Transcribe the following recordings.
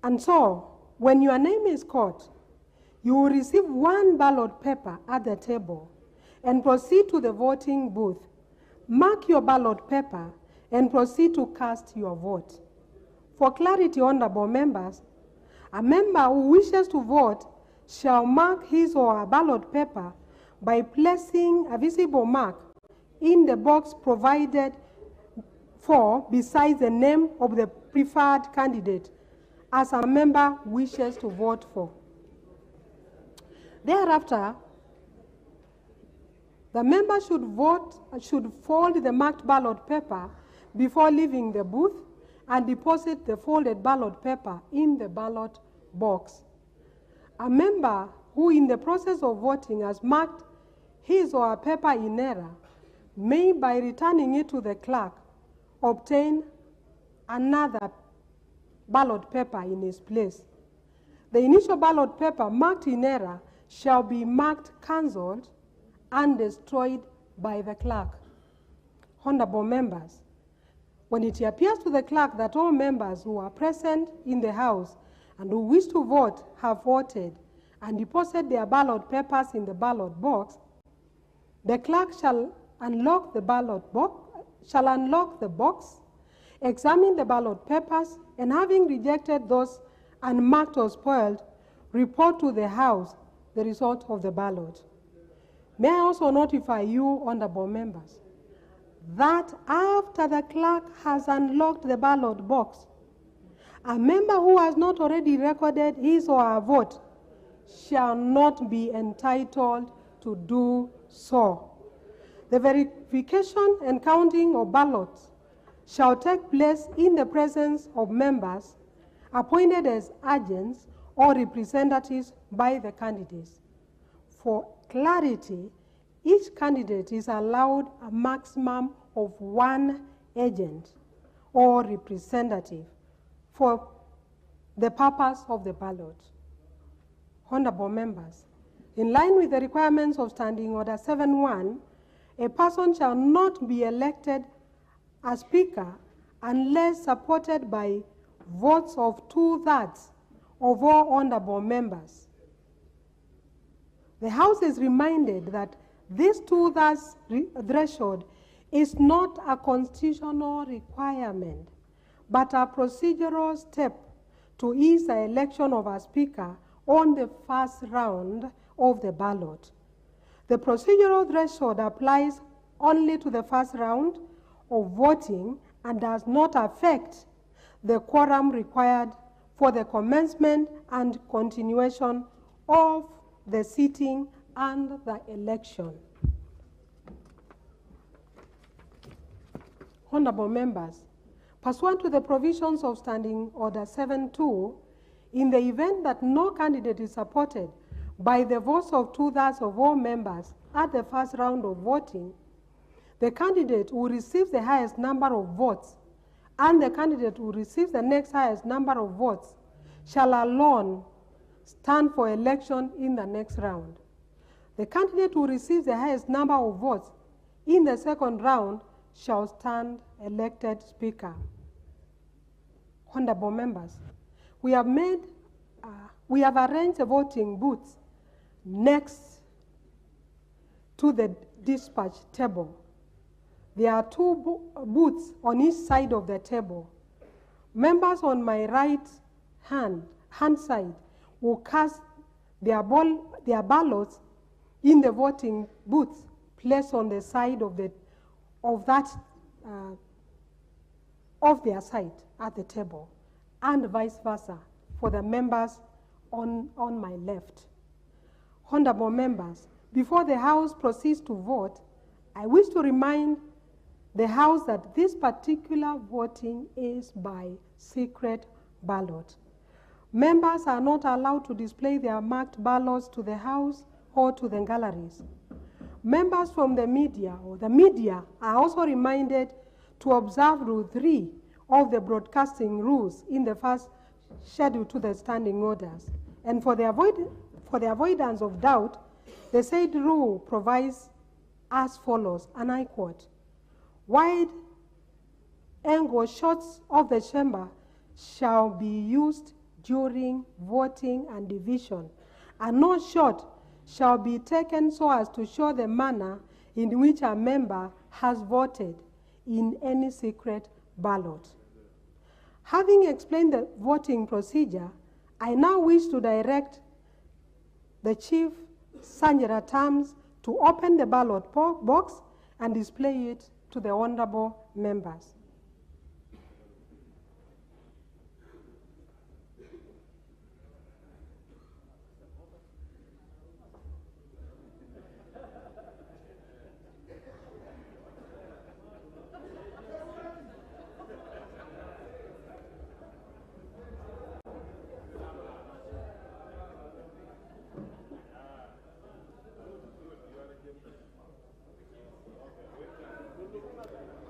And so, when your name is called, you will receive one ballot paper at the table and proceed to the voting booth. Mark your ballot paper and proceed to cast your vote. For clarity, honorable members, a member who wishes to vote shall mark his or her ballot paper by placing a visible mark in the box provided for beside the name of the preferred candidate as a member wishes to vote for. Thereafter, the member should fold the marked ballot paper before leaving the booth and deposit the folded ballot paper in the ballot box. A member who in the process of voting has marked his or her paper in error may, by returning it to the clerk, obtain another ballot paper in its place. The initial ballot paper marked in error shall be marked cancelled and destroyed by the clerk. Honorable members, when it appears to the clerk that all members who are present in the House and who wish to vote have voted and deposited their ballot papers in the ballot box, the clerk shall unlock the box, examine the ballot papers, and having rejected those unmarked or spoiled, report to the House the result of the ballot. May I also notify you, honorable members, that after the clerk has unlocked the ballot box, a member who has not already recorded his or her vote shall not be entitled to do so. The verification and counting of ballots shall take place in the presence of members appointed as agents or representatives by the candidates. For clarity, each candidate is allowed a maximum of one agent or representative for the purpose of the ballot. Honorable members, in line with the requirements of Standing Order 7.1, a person shall not be elected as Speaker unless supported by votes of 2/3 of all honorable members. The House is reminded that this 2/3 threshold is not a constitutional requirement, but a procedural step to ease the election of a Speaker on the first round of the ballot. The procedural threshold applies only to the first round of voting and does not affect the quorum required for the commencement and continuation of the sitting and the election. Honorable members, pursuant to the provisions of Standing Order 7.2, in the event that no candidate is supported by the votes of 2/3 of all members at the first round of voting, the candidate who receives the highest number of votes and the candidate who receives the next highest number of votes shall alone stand for election in the next round. The candidate who receives the highest number of votes in the second round shall stand elected Speaker. Honorable members, we have arranged the voting booths next to the dispatch table. There are 2 booths on each side of the table. Members on my right hand side will cast their ballots in the voting booth placed on the side of their side at the table, and vice versa for the members on my left. Honorable members, before the House proceeds to vote, I wish to remind the House that this particular voting is by secret ballot. Members are not allowed to display their marked ballots to the House or to the galleries. Members from the media are also reminded to observe Rule 3 of the broadcasting rules in the first schedule to the standing orders. And for the avoidance of doubt, the said rule provides as follows, and I quote, "Wide-angle shots of the chamber shall be used during voting and division, and no shot shall be taken so as to show the manner in which a member has voted in any secret ballot. Having explained the voting procedure, I now wish to direct the Chief Sanjara-Tams to open the ballot box and display it to the honorable members.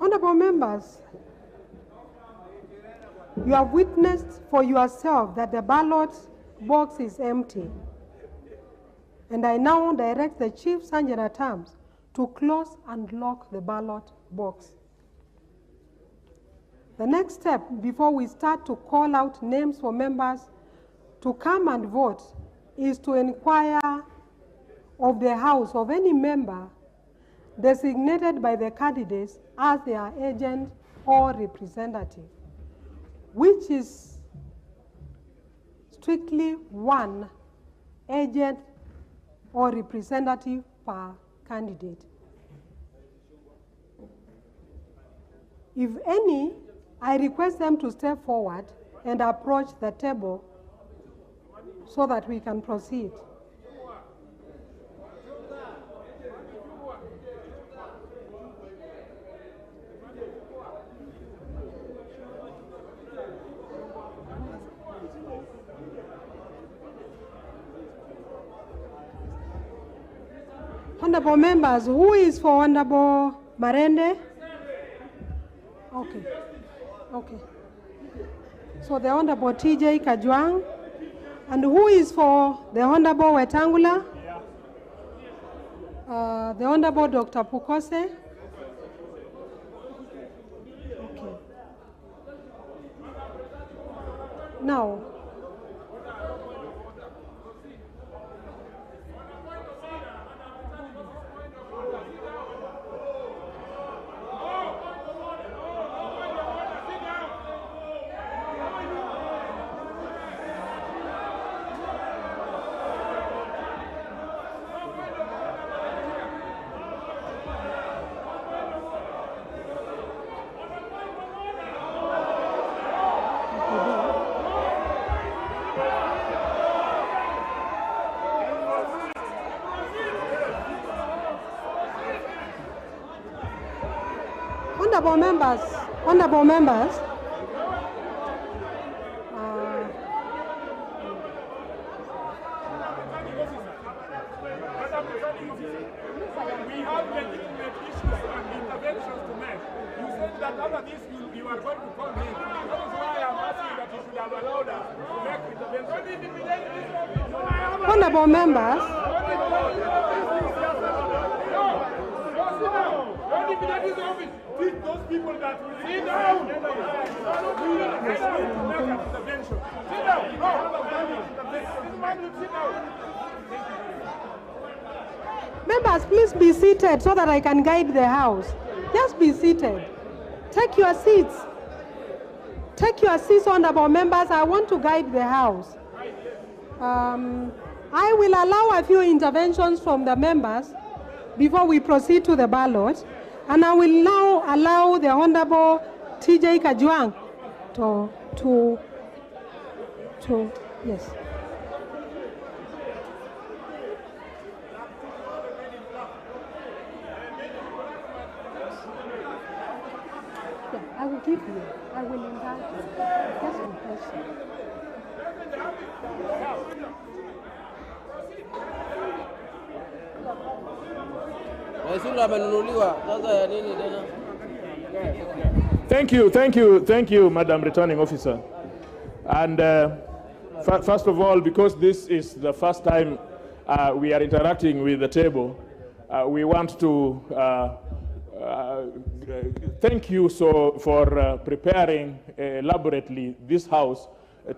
Honorable members, you have witnessed for yourself that the ballot box is empty. And I now direct the Chief Sanjara-Tams to close and lock the ballot box. The next step before we start to call out names for members to come and vote is to inquire of the House of any member designated by the candidates as their agent or representative, which is strictly one agent or representative per candidate. If any, I request them to step forward and approach the table so that we can proceed. Honorable members, who is for Honorable Marende? Okay. Okay. So the Honorable TJ Kajwang. And who is for the Honorable Wetangula? The Honorable Dr. Pukose. Okay. Now, honorable members, we have legitimate issues and interventions to make. You said that after this you are going to call me. That is why I'm asking that you should have allowed us to make interventions. honorable members, Those people that will sit down. We are going to make an intervention. Sit down. This man will sit down. members, please be seated so that I can guide the House. Just be seated. Take your seats. Take your seats, honorable members. I want to guide the House. I will allow a few interventions from the members before we proceed to the ballot. And I will now allow the Honorable TJ Kajwang yes. Yeah, I will give you. I will invite you. Just be patient. Thank you, Madam Returning Officer. And first of all, because this is the first time we are interacting with the table, we want to thank you for preparing elaborately this House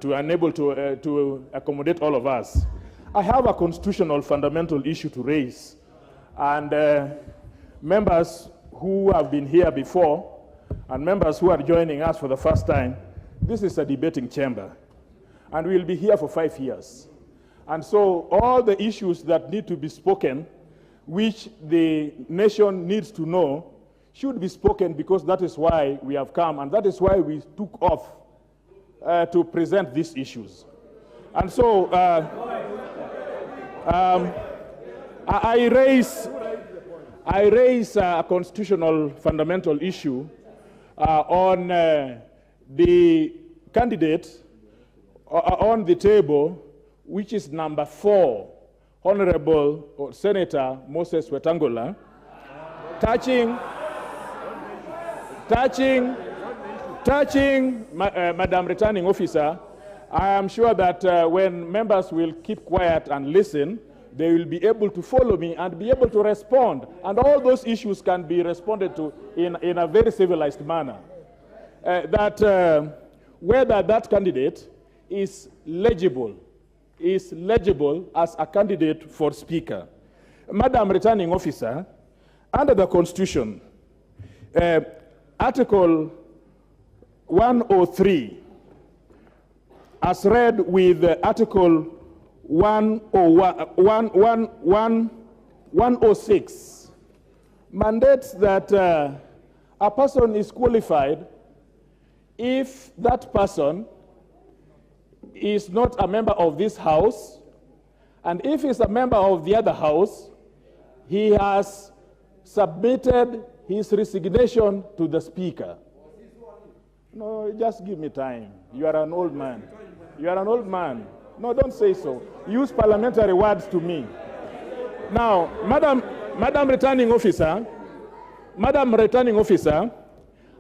enable to accommodate all of us. I have a constitutional fundamental issue to raise, and members who have been here before and members who are joining us for the first time, this is a debating chamber, and we'll be here for 5 years. And so all the issues that need to be spoken, which the nation needs to know, should be spoken, because that is why we have come, and that is why we took off to present these issues. And so I raise a constitutional fundamental issue on the candidate on the table, which is number 4, Honorable Senator Moses Wetangula, touching Madam Returning Officer. I am sure that when members will keep quiet and listen, they will be able to follow me and be able to respond. And all those issues can be responded to in a very civilized manner. Whether that candidate is legible as a candidate for Speaker. Madam Returning Officer, under the Constitution, Article 103, as read with Article 106, mandates that a person is qualified if that person is not a member of this House, and if he's a member of the other House, he has submitted his resignation to the Speaker. No, just give me time. You are an old man. You are an old man. No, don't say so. Use parliamentary words to me. Now, Madam Returning Officer,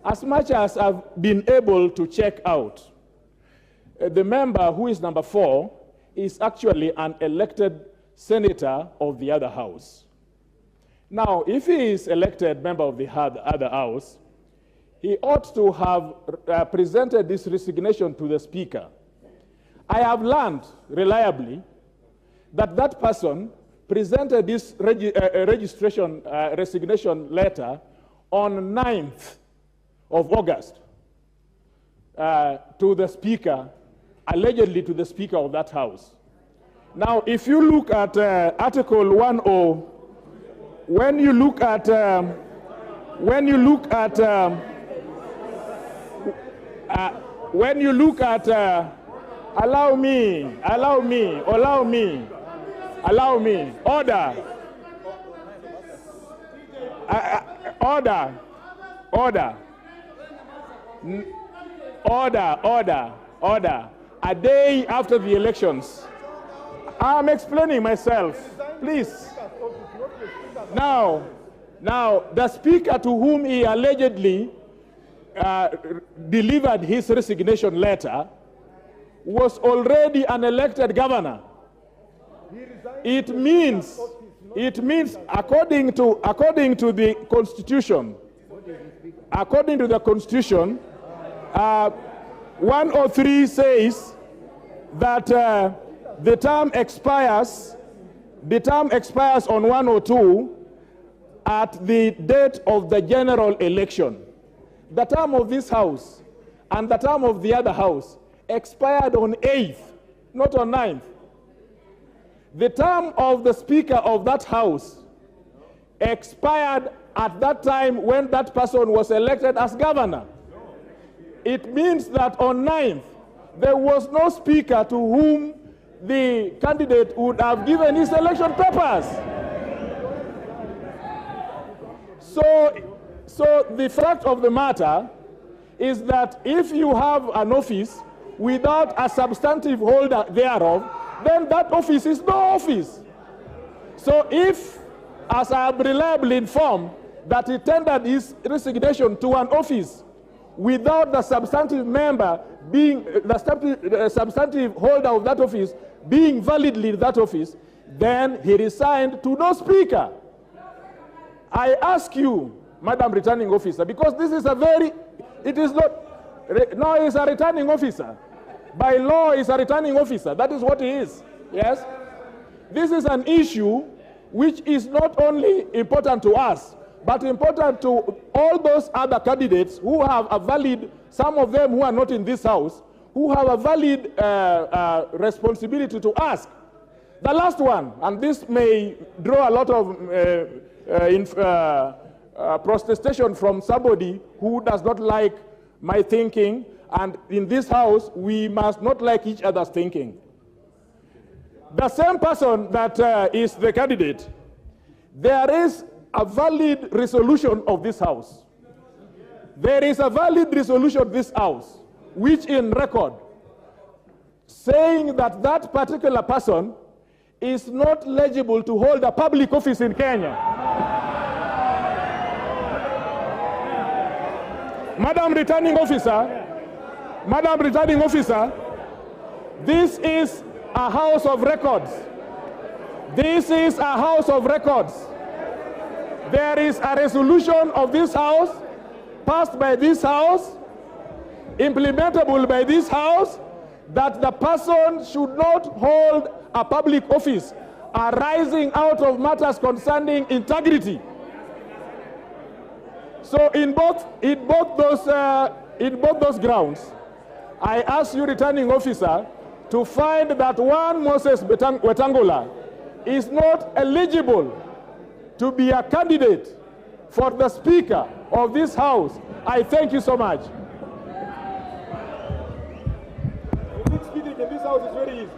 as much as I've been able to check out, the member who is number 4 is actually an elected senator of the other House. Now, if he is elected member of the other House, he ought to have presented this resignation to the Speaker. I have learned reliably that that person presented this resignation letter on 9th of August to the Speaker, allegedly to the Speaker of that House. Now, if you look at Article 10, when you look at allow me, order. Order. A day after the elections. I'm explaining myself, please. Now, the Speaker to whom he allegedly delivered his resignation letter was already an elected governor. It means according to the Constitution, 103 says that the term expires on 102 at the date of the general election. The term of this House and the term of the other House expired on 8th, not on 9th. The term of the Speaker of that House expired at that time when that person was elected as governor. It means that on 9th, there was no Speaker to whom the candidate would have given his election papers. So the fact of the matter is that if you have an office without a substantive holder thereof, then that office is no office. So if, as I am reliably informed, that he tendered his resignation to an office without the substantive member being, the substantive holder of that office being validly in that office, then he resigned to no Speaker. I ask you, Madam Returning Officer, because this is a very, it is not, no, he's a returning officer. by law is a returning officer. That is what he is. Yes? This is an issue which is not only important to us, but important to all those other candidates who have a valid, some of them who are not in this house, who have a valid responsibility to ask. The last one, and this may draw a lot of protestation from somebody who does not like my thinking, and in this house, we must not like each other's thinking. The same person that is the candidate, there is a valid resolution of this house. There is a valid resolution of this house, which in record, saying that that particular person is not eligible to hold a public office in Kenya. Madam Returning Officer, this is a house of records. This is a house of records. There is a resolution of this house, passed by this house, implementable by this house, that the person should not hold a public office arising out of matters concerning integrity. So in both those grounds, I ask you, Returning Officer, to find that one Moses Wetangula is not eligible to be a candidate for the Speaker of this House. I thank you so much. Speaking in this House is very easy.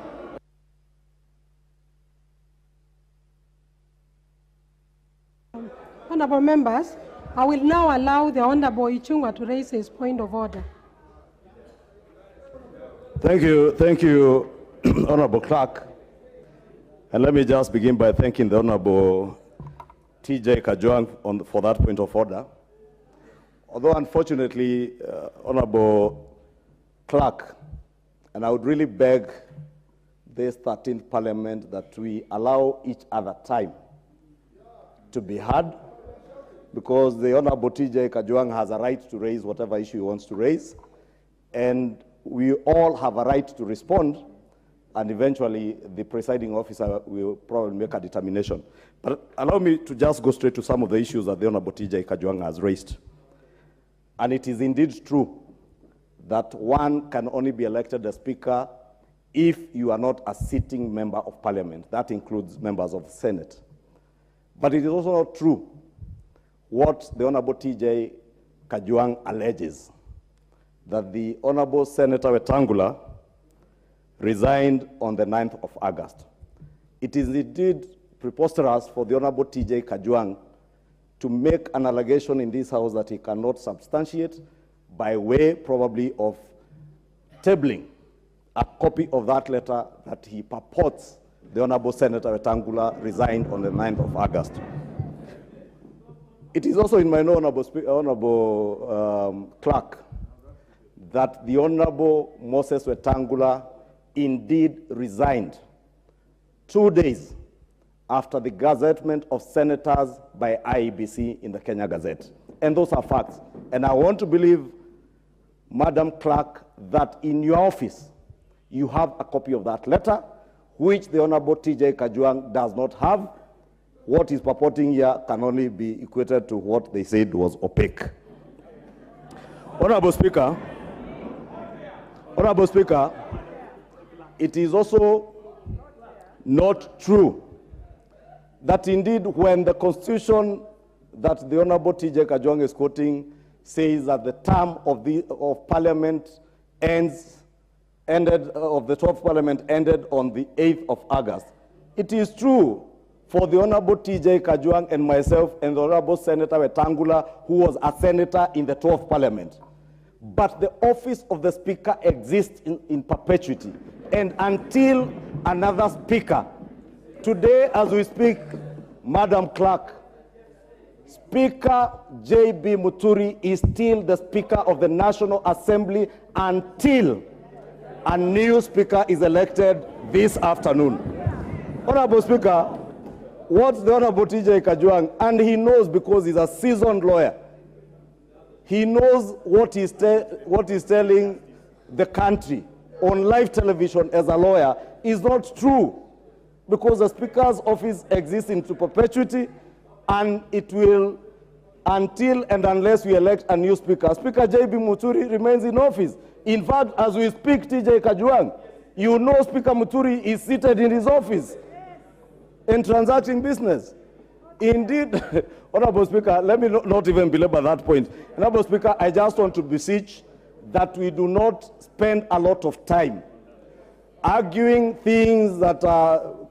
Honorable members, I will now allow the Honorable Ichung'wah to raise his point of order. Thank you, Honorable Clerk. And let me just begin by thanking the Honorable TJ Kajwang for that point of order. Although unfortunately, Honorable Clerk, and I would really beg this 13th Parliament that we allow each other time to be heard, because the Honorable TJ Kajwang has a right to raise whatever issue he wants to raise, and we all have a right to respond, and eventually the presiding officer will probably make a determination. But allow me to just go straight to some of the issues that the Honorable TJ Kajwang has raised. And it is indeed true that one can only be elected a speaker if you are not a sitting member of parliament. That includes members of the Senate. But it is also not true what the Honorable TJ Kajwang alleges, that the Honorable Senator Wetangula resigned on the 9th of August. It is indeed preposterous for the Honorable TJ Kajwang to make an allegation in this House that he cannot substantiate by way probably of tabling a copy of that letter that he purports the Honorable Senator Wetangula resigned on the 9th of August. It is also in my know, Honorable Clerk, that the Honorable Moses Wetangula indeed resigned 2 days after the gazettement of senators by IEBC in the Kenya Gazette. And those are facts. And I want to believe, Madam Clerk, that in your office, you have a copy of that letter, which the Honorable TJ Kajwang does not have. What is purporting here can only be equated to what they said was opaque. Honorable Speaker, it is also not true that indeed when the Constitution that the Honorable TJ Kajwang is quoting says that the term of Parliament ended of the 12th Parliament ended on the 8th of August. It is true for the Honorable TJ Kajwang and myself and the Honorable Senator Wetangula, who was a senator in the 12th Parliament. But the office of the Speaker exists in perpetuity. And until another Speaker, today as we speak, Madam Clerk, Speaker J.B. Muturi is still the Speaker of the National Assembly until a new Speaker is elected this afternoon. Honorable Speaker, what's the Honorable TJ Kajwang, and he knows because he's a seasoned lawyer, he knows what he's telling the country on live television as a lawyer is not true, because the Speaker's office exists into perpetuity, and it will until and unless we elect a new Speaker. Speaker J.B. Muturi remains in office. In fact, as we speak, TJ Kajwang, you know Speaker Muturi is seated in his office and transacting business. Indeed, Honorable Speaker, let me not even belabor that point. Honorable Speaker, I just want to beseech that we do not spend a lot of time arguing things that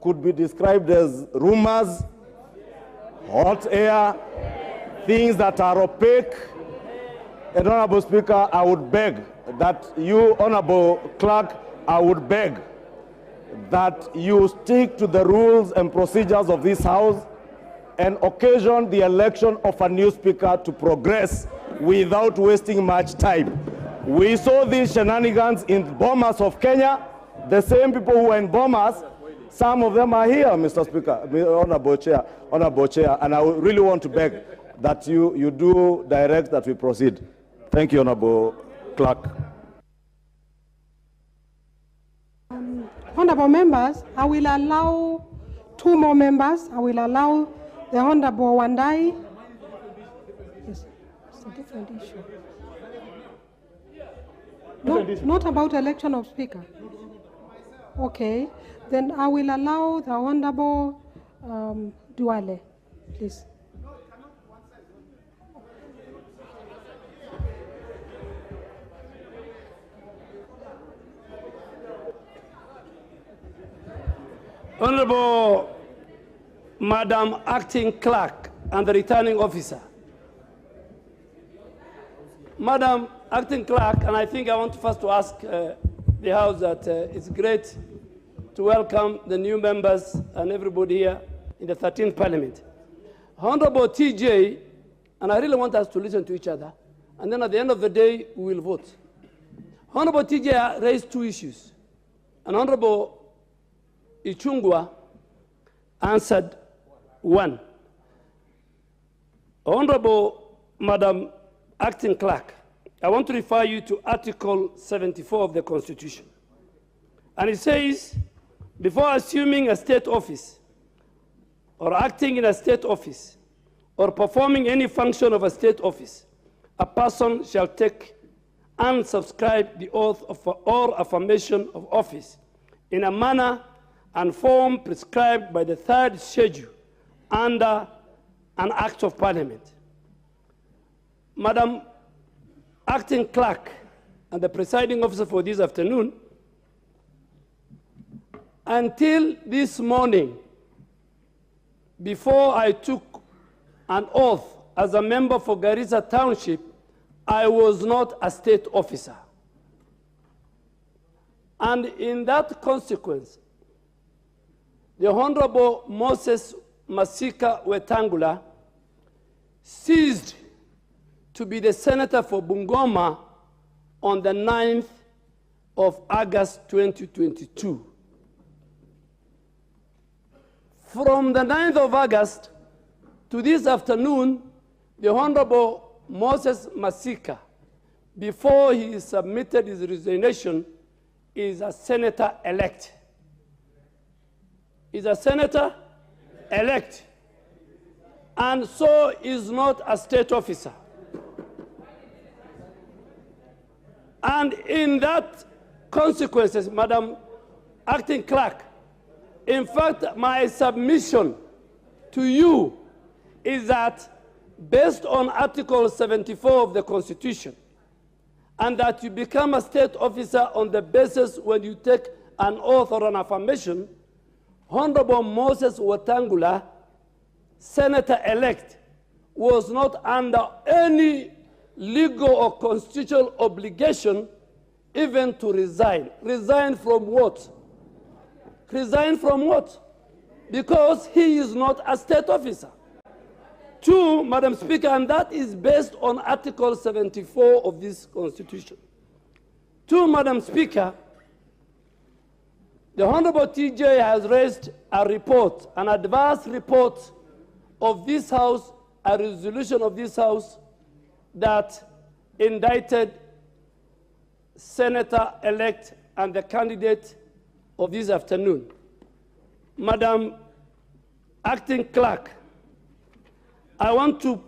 could be described as rumors, hot air, things that are opaque. And Honorable Speaker, I would beg that you, Honorable Clerk, I would beg that you stick to the rules and procedures of this House and occasion the election of a new Speaker to progress without wasting much time. We saw these shenanigans in Bomas of Kenya. The same people who were in Bomas, some of them are here, Mr. Speaker, Honorable Chair, and I really want to beg that you do direct that we proceed. Thank you, Honorable Clerk. Honorable members, I will allow 2 more members. I will allow the Honorable Wandai. Yes, it's a different issue. Not about election of Speaker. Okay, then I will allow the Honorable Duale, please. Honorable Madam Acting Clerk and the Returning Officer. Madam Acting Clerk, and I think I want first to ask the House that it's great to welcome the new members and everybody here in the 13th Parliament. Honorable TJ, and I really want us to listen to each other, and then at the end of the day, we will vote. Honorable TJ raised 2 issues, and Honorable Ichungwa answered 1. Honorable Madam Acting Clerk, I want to refer you to Article 74 of the Constitution. And it says, before assuming a state office, or acting in a state office, or performing any function of a state office, a person shall take and subscribe the oath of or affirmation of office in a manner and form prescribed by the 3rd schedule under an Act of Parliament. Madam Acting Clerk and the presiding officer for this afternoon, until this morning, before I took an oath as a member for Garissa Township, I was not a state officer. And in that consequence, the Honorable Moses Masika Wetangula ceased to be the senator for Bungoma on the 9th of August 2022. From the 9th of August to this afternoon, the Honorable Moses Masika, before he submitted his resignation, is a senator-elect. Is a senator-elect, and so is not a state officer. And in that consequences, Madam Acting Clerk, in fact, my submission to you is that based on Article 74 of the Constitution, and that you become a state officer on the basis when you take an oath or an affirmation, Honorable Moses Wetangula, senator-elect, was not under any legal or constitutional obligation even to resign. Resign from what? Resign from what? Because he is not a state officer. 2, Madam Speaker, and that is based on Article 74 of this Constitution. 2, Madam Speaker, the Honorable TJ has raised a report, an advance report of this House, a resolution of this House that indicted Senator-elect and the candidate of this afternoon. Madam Acting Clerk, I want to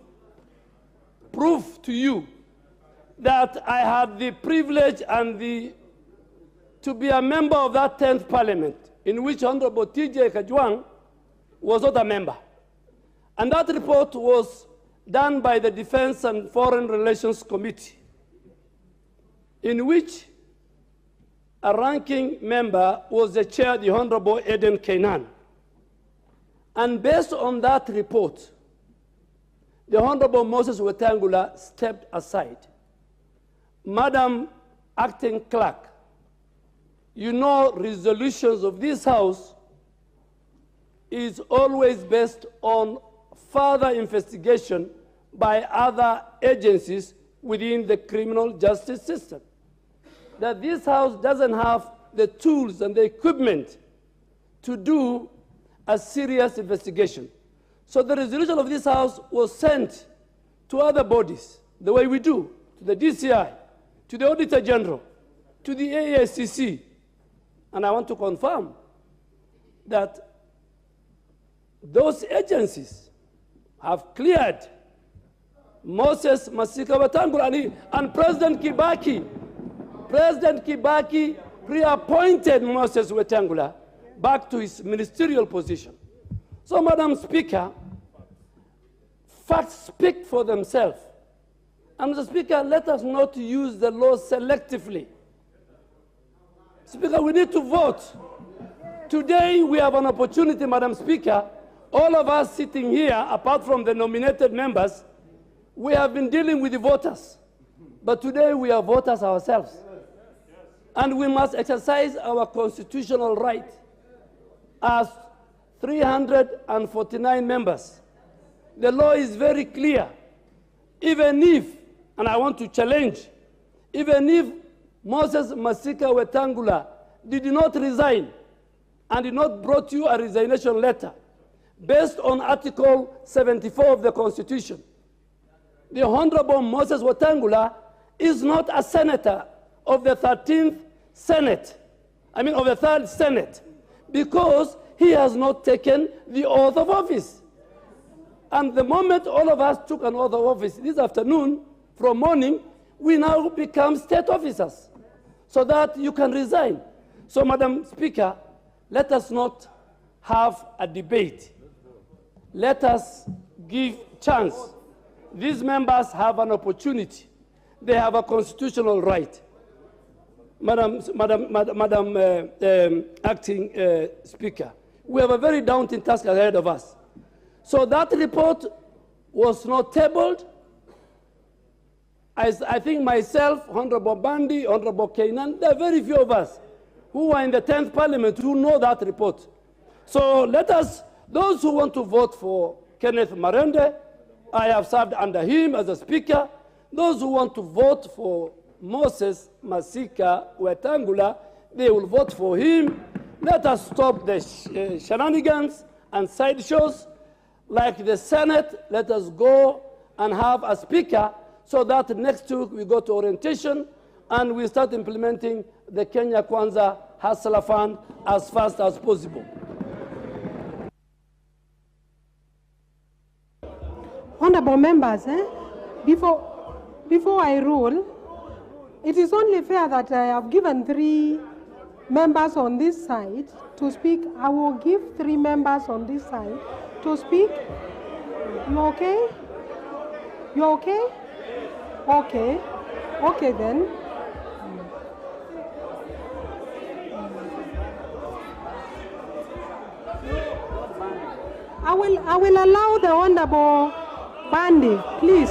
prove to you that I had the privilege and to be a member of that 10th Parliament, in which Honorable T.J. Kajwang was not a member. And that report was done by the Defense and Foreign Relations Committee, in which a ranking member was the chair, the Honorable Eden Kainan. And based on that report, the Honorable Moses Wetangula stepped aside. Madam Acting Clerk, you know resolutions of this House is always based on further investigation by other agencies within the criminal justice system. That this House doesn't have the tools and the equipment to do a serious investigation. So the resolution of this House was sent to other bodies, the way we do, to the DCI, to the Auditor General, to the AACC. And I want to confirm that those agencies have cleared Moses Masika Wetangula and President Kibaki reappointed Moses Wetangula back to his ministerial position. So, Madam Speaker, facts speak for themselves. And Mr. Speaker, let us not use the law selectively. Speaker, we need to vote. Today, we have an opportunity, Madam Speaker. All of us sitting here, apart from the nominated members, we have been dealing with the voters. But today, we are voters ourselves. And we must exercise our constitutional right as 349 members. The law is very clear. Even if, and I want to challenge, even if Moses Masika Wetangula did not resign and did not brought you a resignation letter based on Article 74 of the Constitution, the Honorable Moses Wetangula is not a senator of the 13th Senate, of the 3rd Senate, because he has not taken the oath of office. And the moment all of us took an oath of office this afternoon, from morning, we now become state officers, so that you can resign. So, Madam Speaker, let us not have a debate. Let us give chance. These members have an opportunity. They have a constitutional right. Madam Acting Speaker, we have a very daunting task ahead of us. So that report was not tabled. I think myself, Honorable Bandi, Honorable Kainan, there are very few of us who are in the 10th Parliament who know that report. So let us, those who want to vote for Kenneth Marende, I have served under him as a speaker. Those who want to vote for Moses Masika Wetangula, they will vote for him. Let us stop the shenanigans and sideshows. Like the Senate, let us go and have a speaker so that next week we go to orientation and we start implementing the Kenya Kwanza Hustler Fund as fast as possible. Honorable members, before I rule, it is only fair that I have given 3 members on this side to speak. I will give 3 members on this side to speak. You okay? You okay? Okay. Okay then. I will allow the Honorable Bandi, please.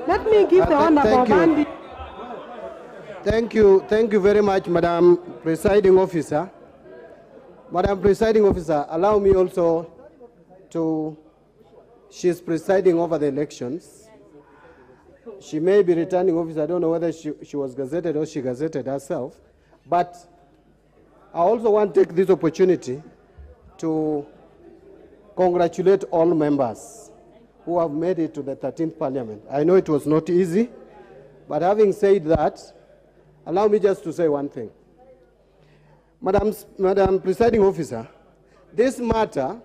Let me give the Honorable Bandi. Thank you very much, Madam Presiding Officer. Madam Presiding Officer, allow me also she's presiding over the elections. She may be returning officer. I don't know whether she was gazetted or she gazetted herself. But I also want to take this opportunity to congratulate all members who have made it to the 13th Parliament. I know it was not easy, but having said that, Allow me just to say one thing. Madam Presiding Officer, this matter,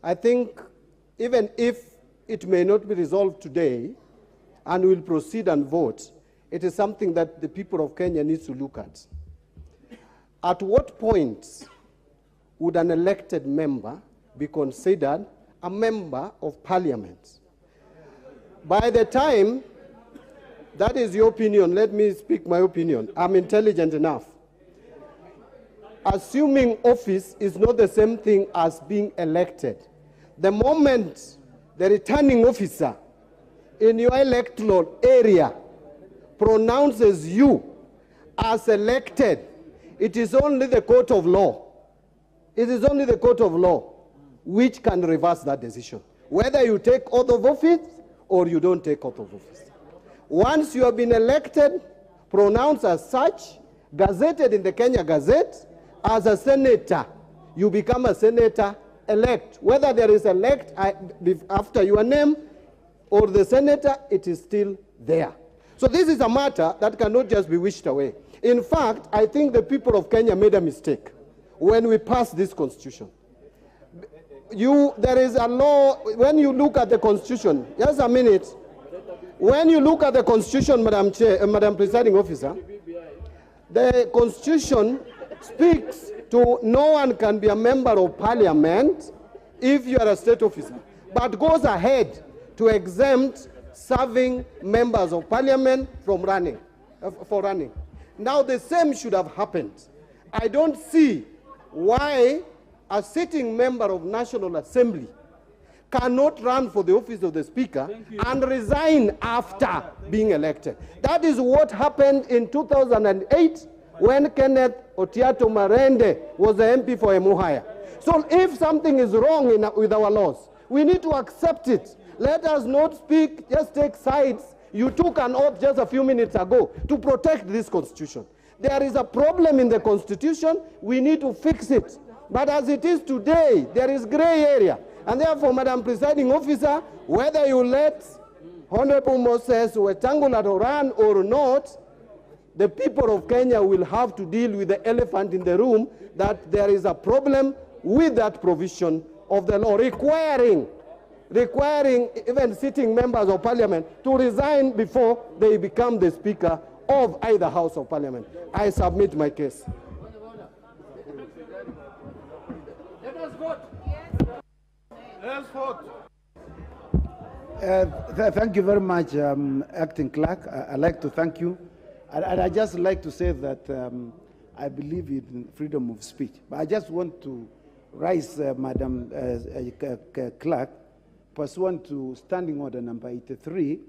I think, even if it may not be resolved today and we'll proceed and vote, it is something that the people of Kenya needs to look at. At what point would an elected member be considered a member of parliament? By the time, that is your opinion, let me speak my opinion. I'm intelligent enough. Assuming office is not the same thing as being elected. The moment the returning officer in your electoral area pronounces you as elected, it is only the court of law. It is only the court of law which can reverse that decision, whether you take oath of office or you don't take oath of office. Once you have been elected, pronounced as such, gazetted in the Kenya Gazette, as a senator, you become a senator-elect. Whether there is elect after your name or the senator, it is still there. So this is a matter that cannot just be wished away. In fact, I think the people of Kenya made a mistake when we passed this constitution. There is a law, when you look at the constitution, just a minute, when you look at the constitution, Madam Presiding Officer, the constitution speaks to no one can be a member of parliament if you are a state officer, but goes ahead to exempt serving members of parliament from running. Now the same should have happened. I don't see why a sitting member of National Assembly cannot run for the office of the Speaker and resign after being elected. That is what happened in 2008 when Kenneth Otiato Marende was the MP for Emuhaya. So if something is wrong with our laws, we need to accept it. Let us not speak, just take sides. You took an oath just a few minutes ago to protect this constitution. There is a problem in the constitution, we need to fix it. But as it is today, there is gray area. And therefore, Madam Presiding Officer, whether you let Honorable Moses Wetangula run or not, the people of Kenya will have to deal with the elephant in the room, that there is a problem with that provision of the law requiring even sitting members of parliament to resign before they become the Speaker of either House of Parliament. I submit my case. Let us vote. Let's vote. Thank you very much, Acting Clerk. I'd like to thank you. And I just like to say that I believe in freedom of speech. But I just want to rise, Madam Clerk, pursuant to Standing Order number 83,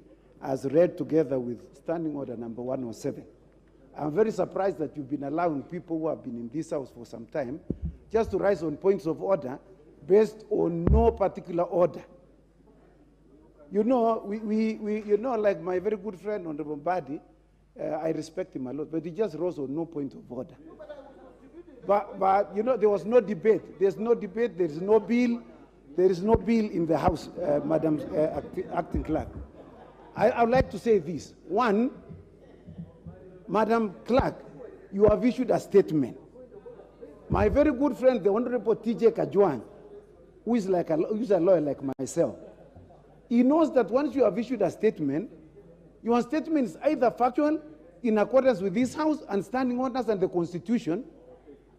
as read together with Standing Order number 107. I'm very surprised that you've been allowing people who have been in this house for some time just to rise on points of order based on no particular order. You know, you know, like my very good friend, Honorable Mbadi, I respect him a lot, but he just rose on no point of order. But you know, there was no debate. There's no debate. There is no bill. There is no bill in the House, Madam Acting Clerk. I would like to say this. One, Madam Clerk, you have issued a statement. My very good friend, the Honorable TJ Kajwang, who is a lawyer like myself, he knows that once you have issued a statement, your statement is either factual, in accordance with this House and standing orders and the Constitution,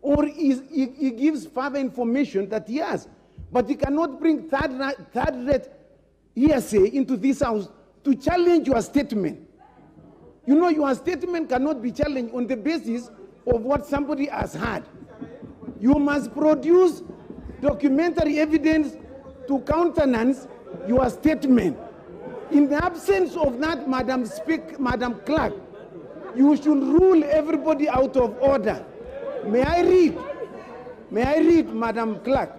or he gives further information that he has. But he cannot bring third-rate hearsay into this House to challenge your statement. You know, your statement cannot be challenged on the basis of what somebody has heard. You must produce documentary evidence to countenance your statement. In the absence of that, Madam Clerk, you should rule everybody out of order. May I read, Madam Clerk?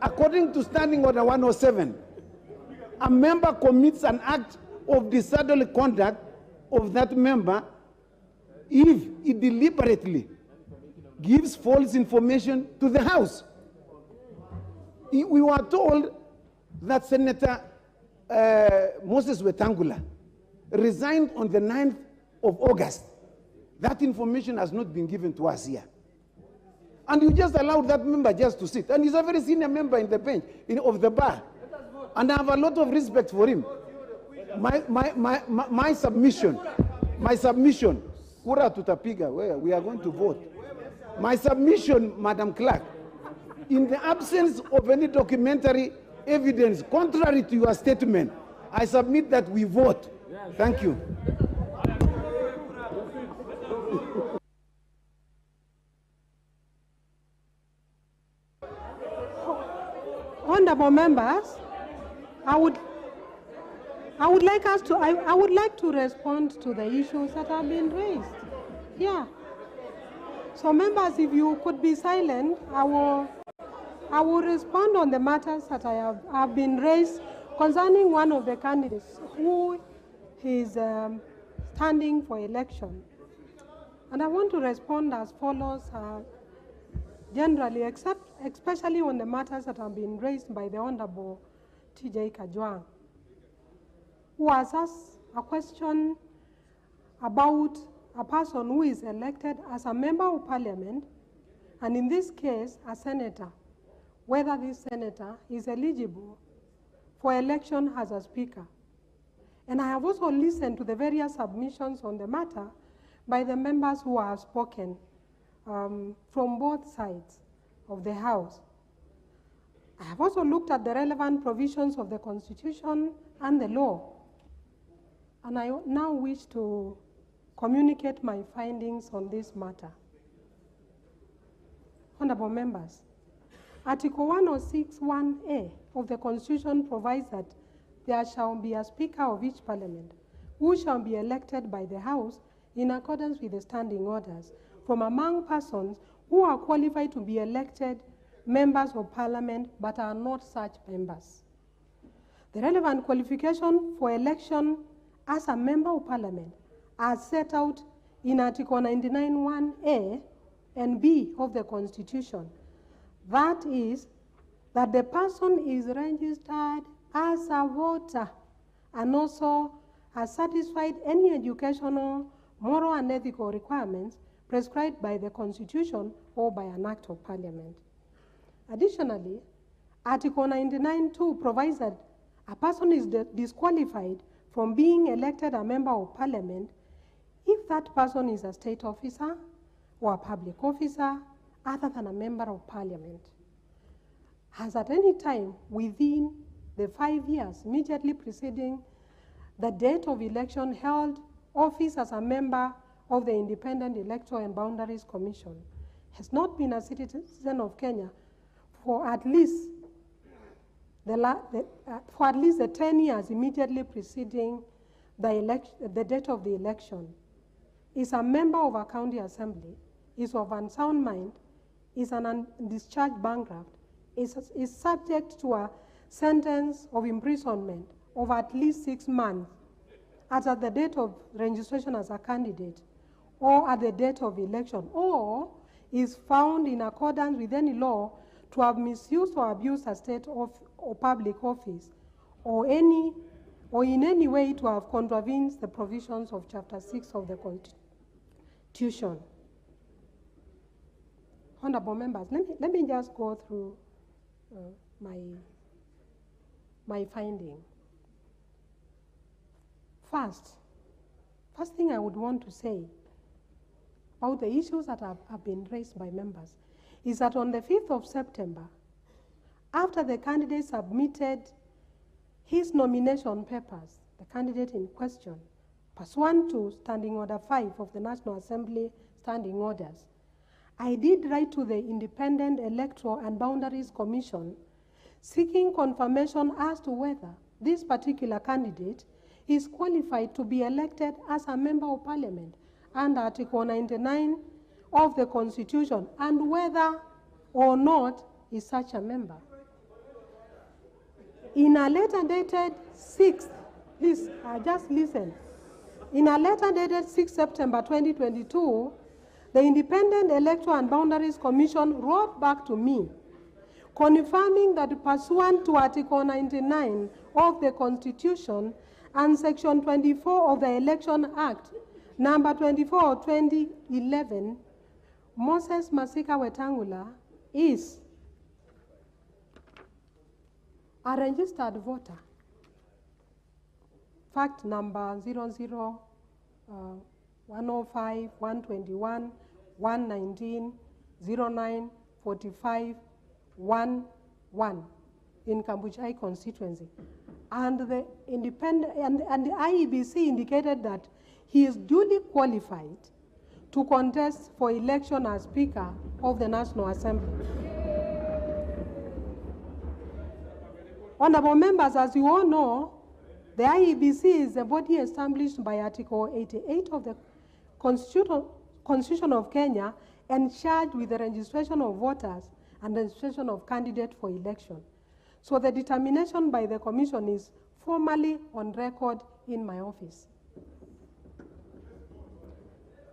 According to Standing Order 107, a member commits an act of disorderly conduct of that member if he deliberately gives false information to the House. We were told that Senator Moses Wetangula resigned on the 9th of August. That information has not been given to us here. And you just allowed that member just to sit. And he's a very senior member in the bench, of the bar. And I have a lot of respect for him. My submission, kura tutapiga, where we are going to vote. My submission, Madam Clerk, in the absence of any documentary evidence contrary to your statement, I submit that we vote. Thank you. Honorable members, I would like to respond to the issues that have been raised. Yeah. So members, if you could be silent, I will respond on the matters that have been raised concerning one of the candidates who is standing for election. And I want to respond as follows, generally, especially on the matters that have been raised by the Honorable TJ Kajwang, who has asked a question about a person who is elected as a member of parliament, and in this case, a senator, whether this senator is eligible for election as a speaker. And I have also listened to the various submissions on the matter by the members who have spoken from both sides of the House. I have also looked at the relevant provisions of the Constitution and the law, and I now wish to communicate my findings on this matter. Honorable members, Article 106(1)(a) of the Constitution provides that there shall be a Speaker of each Parliament who shall be elected by the House in accordance with the standing orders from among persons who are qualified to be elected members of Parliament but are not such members. The relevant qualification for election as a member of Parliament are set out in Article 99(1)(a) and (b) of the Constitution. That is, that the person is registered as a voter and also has satisfied any educational, moral, and ethical requirements prescribed by the Constitution or by an Act of Parliament. Additionally, Article 99(2) provides that a person is disqualified from being elected a member of Parliament if that person is a state officer or a public officer other than a member of Parliament, has at any time within the 5 years immediately preceding the date of election held office as a member of the Independent Electoral and Boundaries Commission, has not been a citizen of Kenya for at least the 10 years immediately preceding the date of the election, is a member of a county assembly, is of unsound mind, is an undischarged bankrupt, is subject to a sentence of imprisonment of at least 6 months as at the date of registration as a candidate or at the date of election, or is found in accordance with any law to have misused or abused a state or public office, or in any way to have contravened the provisions of Chapter 6 of the Constitution. Honorable members, let me just go through my finding. First thing I would want to say about the issues that have been raised by members is that on the 5th of September, after the candidate submitted his nomination papers, the candidate in question, pursuant to Standing Order 5 of the National Assembly Standing Orders, I did write to the Independent Electoral and Boundaries Commission seeking confirmation as to whether this particular candidate is qualified to be elected as a member of Parliament under Article 99 of the Constitution, and whether or not is such a member. In a letter dated 6th, please just listen. In a letter dated 6 September 2022, the Independent Electoral and Boundaries Commission wrote back to me, confirming that pursuant to Article 99 of the Constitution and Section 24 of the Election Act, Number 24, 2011, Moses Masika Wetangula is a registered voter. Fact number 00, 105, 121, 119, 09, 45, 11 in Kambuchai constituency. And the and the IEBC indicated that he is duly qualified to contest for election as Speaker of the National Assembly. Honorable members, as you all know, the IEBC is a body established by Article 88 of the Constitution of Kenya and charged with the registration of voters and registration of candidates for election. So the determination by the Commission is formally on record in my office.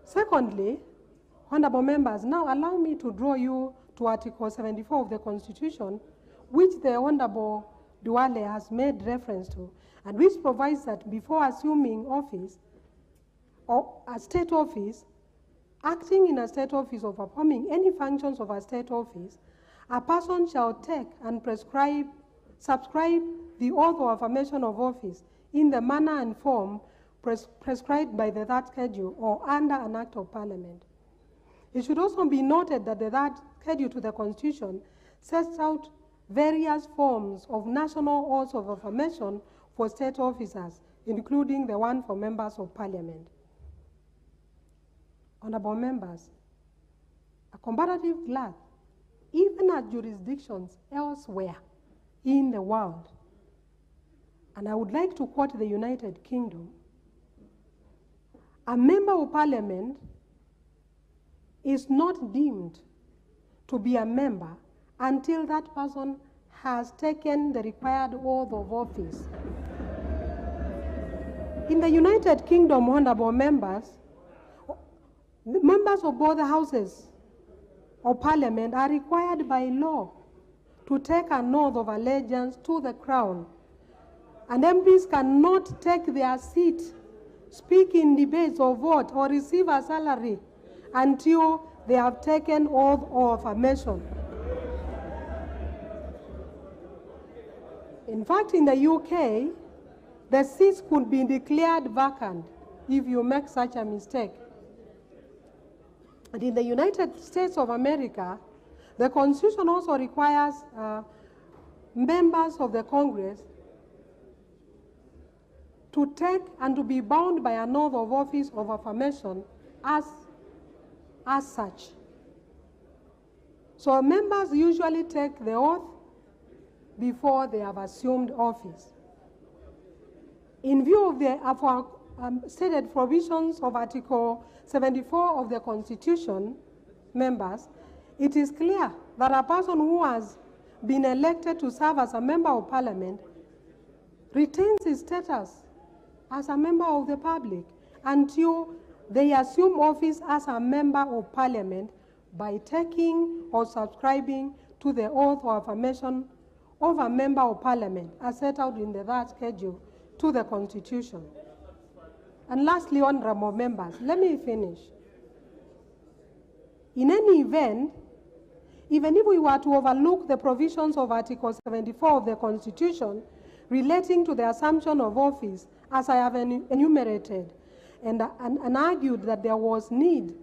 Secondly, honorable members, now allow me to draw you to Article 74 of the Constitution, which the Honorable Duale has made reference to, and which provides that before assuming office, or a state office, acting in a state office or performing any functions of a state office, a person shall take and subscribe the oath or affirmation of office in the manner and form prescribed by the third schedule or under an act of parliament. It should also be noted that the third schedule to the Constitution sets out various forms of national oaths of affirmation for state officers, including the one for members of parliament. Honorable members, a comparative glance, even at jurisdictions elsewhere in the world, and I would like to quote the United Kingdom, a member of parliament is not deemed to be a member until that person has taken the required oath of office. In the United Kingdom, honorable members, members of both houses of parliament are required by law to take an oath of allegiance to the crown, and MPs cannot take their seat, speak in debates or vote or receive a salary until they have taken oath of affirmation. In fact, in the UK, the seats could be declared vacant if you make such a mistake. And in the United States of America, the Constitution also requires members of the Congress to take and to be bound by an oath of office of affirmation as such. So members usually take the oath before they have assumed office. In view of the stated provisions of Article 74 of the Constitution, members, it is clear that a person who has been elected to serve as a member of parliament retains his status as a member of the public until they assume office as a member of parliament by taking or subscribing to the oath or affirmation of a member of parliament as set out in the third schedule to the Constitution. And lastly, honorable members, let me finish. In any event, even if we were to overlook the provisions of Article 74 of the Constitution relating to the assumption of office, as I have enumerated, and argued that there was need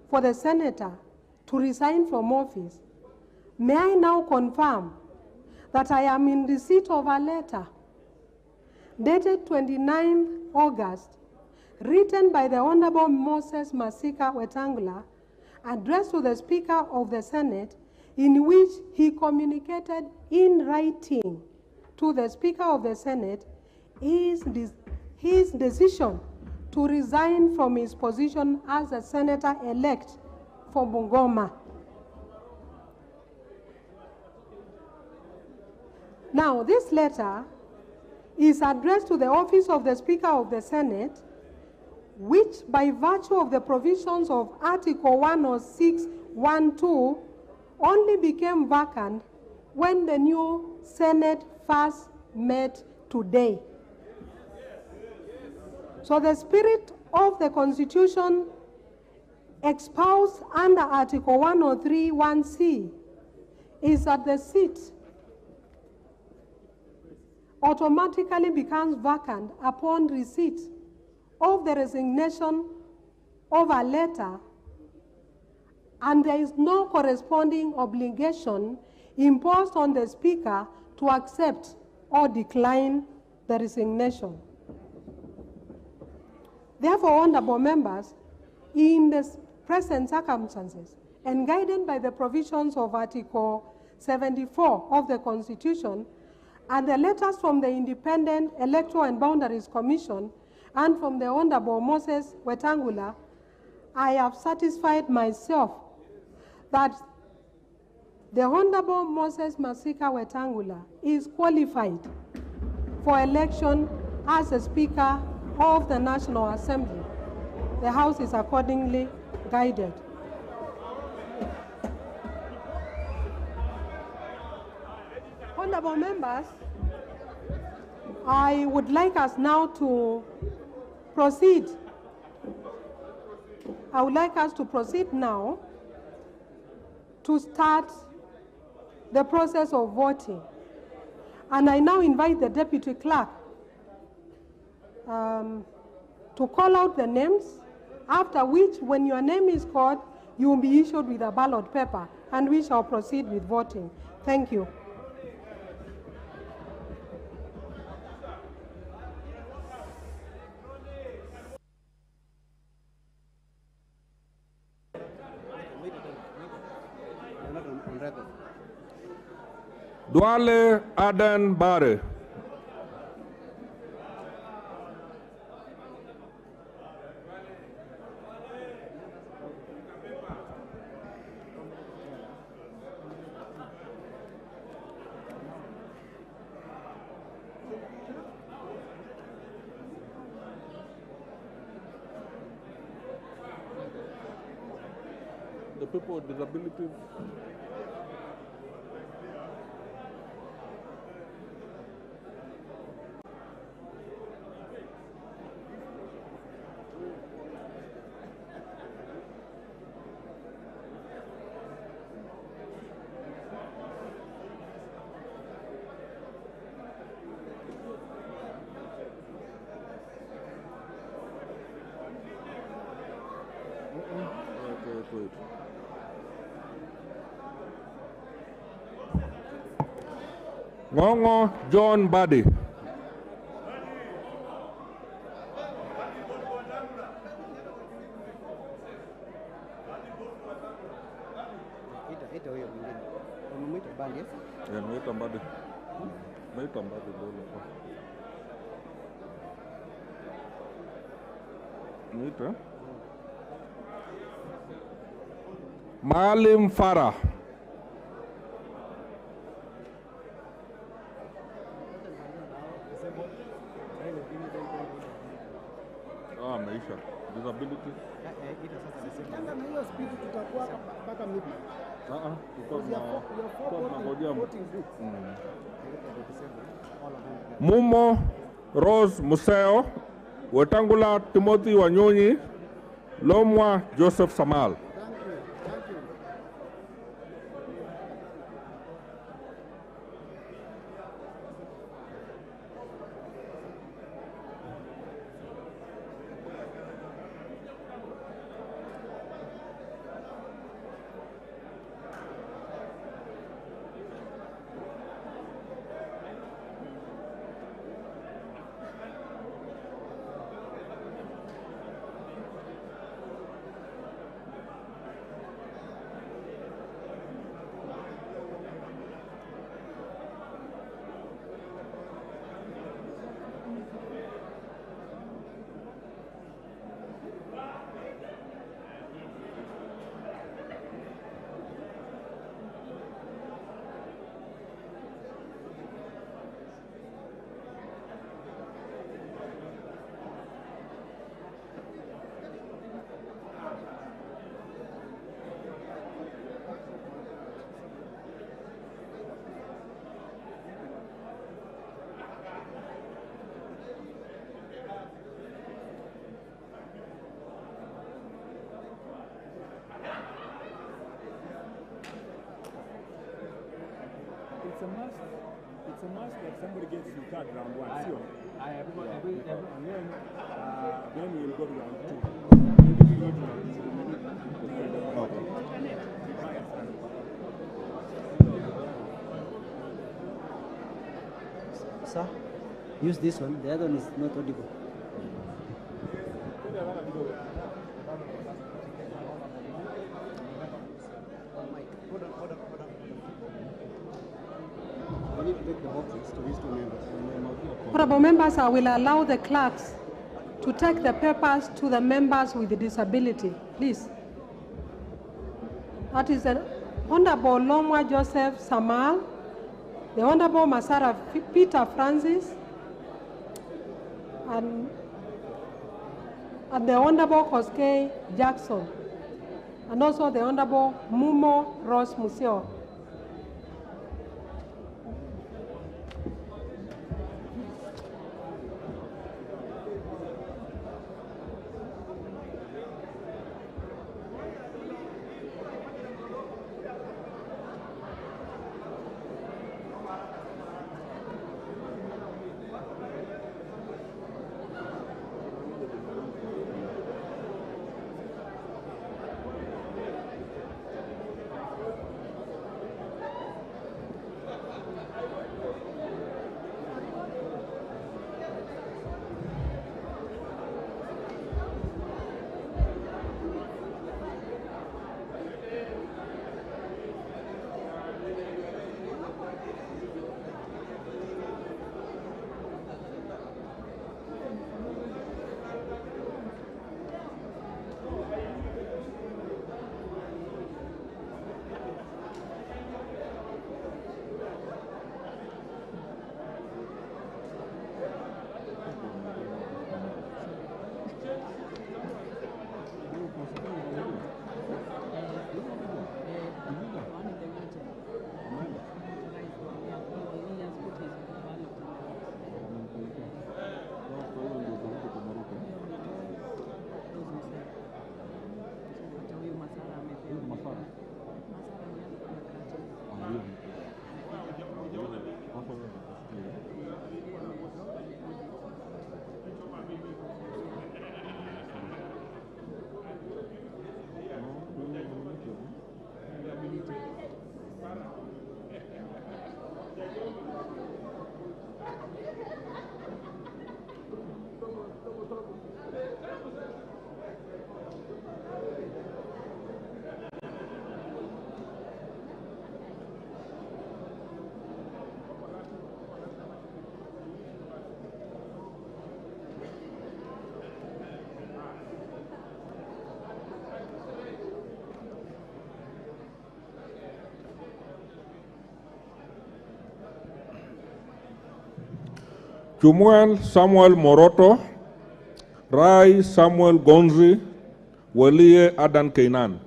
for the senator to resign from office, may I now confirm that I am in receipt of a letter dated 29th August, written by the Honorable Moses Masika Wetangula, addressed to the Speaker of the Senate, in which he communicated in writing to the Speaker of the Senate his decision to resign from his position as a senator-elect for Bungoma. Now, this letter is addressed to the office of the Speaker of the Senate, which by virtue of the provisions of Article 106(1)(2) only became vacant when the new Senate first met today. So the spirit of the Constitution espoused under Article 103(1)(c) is that the seat automatically becomes vacant upon receipt of the resignation of a letter, and there is no corresponding obligation imposed on the Speaker to accept or decline the resignation. Therefore, honorable members, in the present circumstances and guided by the provisions of Article 74 of the Constitution and the letters from the Independent Electoral and Boundaries Commission and from the Honorable Moses Wetangula, I have satisfied myself that the Honorable Moses Masika Wetangula is qualified for election as the Speaker of the National Assembly. The House is accordingly guided. Honorable members, I would like us now to proceed. I would like us to proceed now to start the process of voting. And I now invite the Deputy Clerk to call out the names, after which, when your name is called, you will be issued with a ballot paper, and we shall proceed with voting. Thank you. Duale Aden Bare. The people with disabilities. Ngongo John Badi. Maalim Farah. Maisha. Disability. Mumo Rose Museo, Wetangula Timothy Wanyonyi, Lomwa Joseph Samal. It's a must that somebody gets to card round one. Sure. And then we'll go to round two. Sir, use this one. The other one is not audible. We need to take the boxes to these two members. Honorable members, I will allow the clerks to take the papers to the members with disability, please. That is the Honorable Lomwa Joseph Samal, the Honorable Masara Peter Francis, and the Honorable Koskei Jackson, and also the Honorable Mumo Ross Museo. Chumuel Samuel Moroto, Rai Samuel Gonzi, Welie Adan Keinan.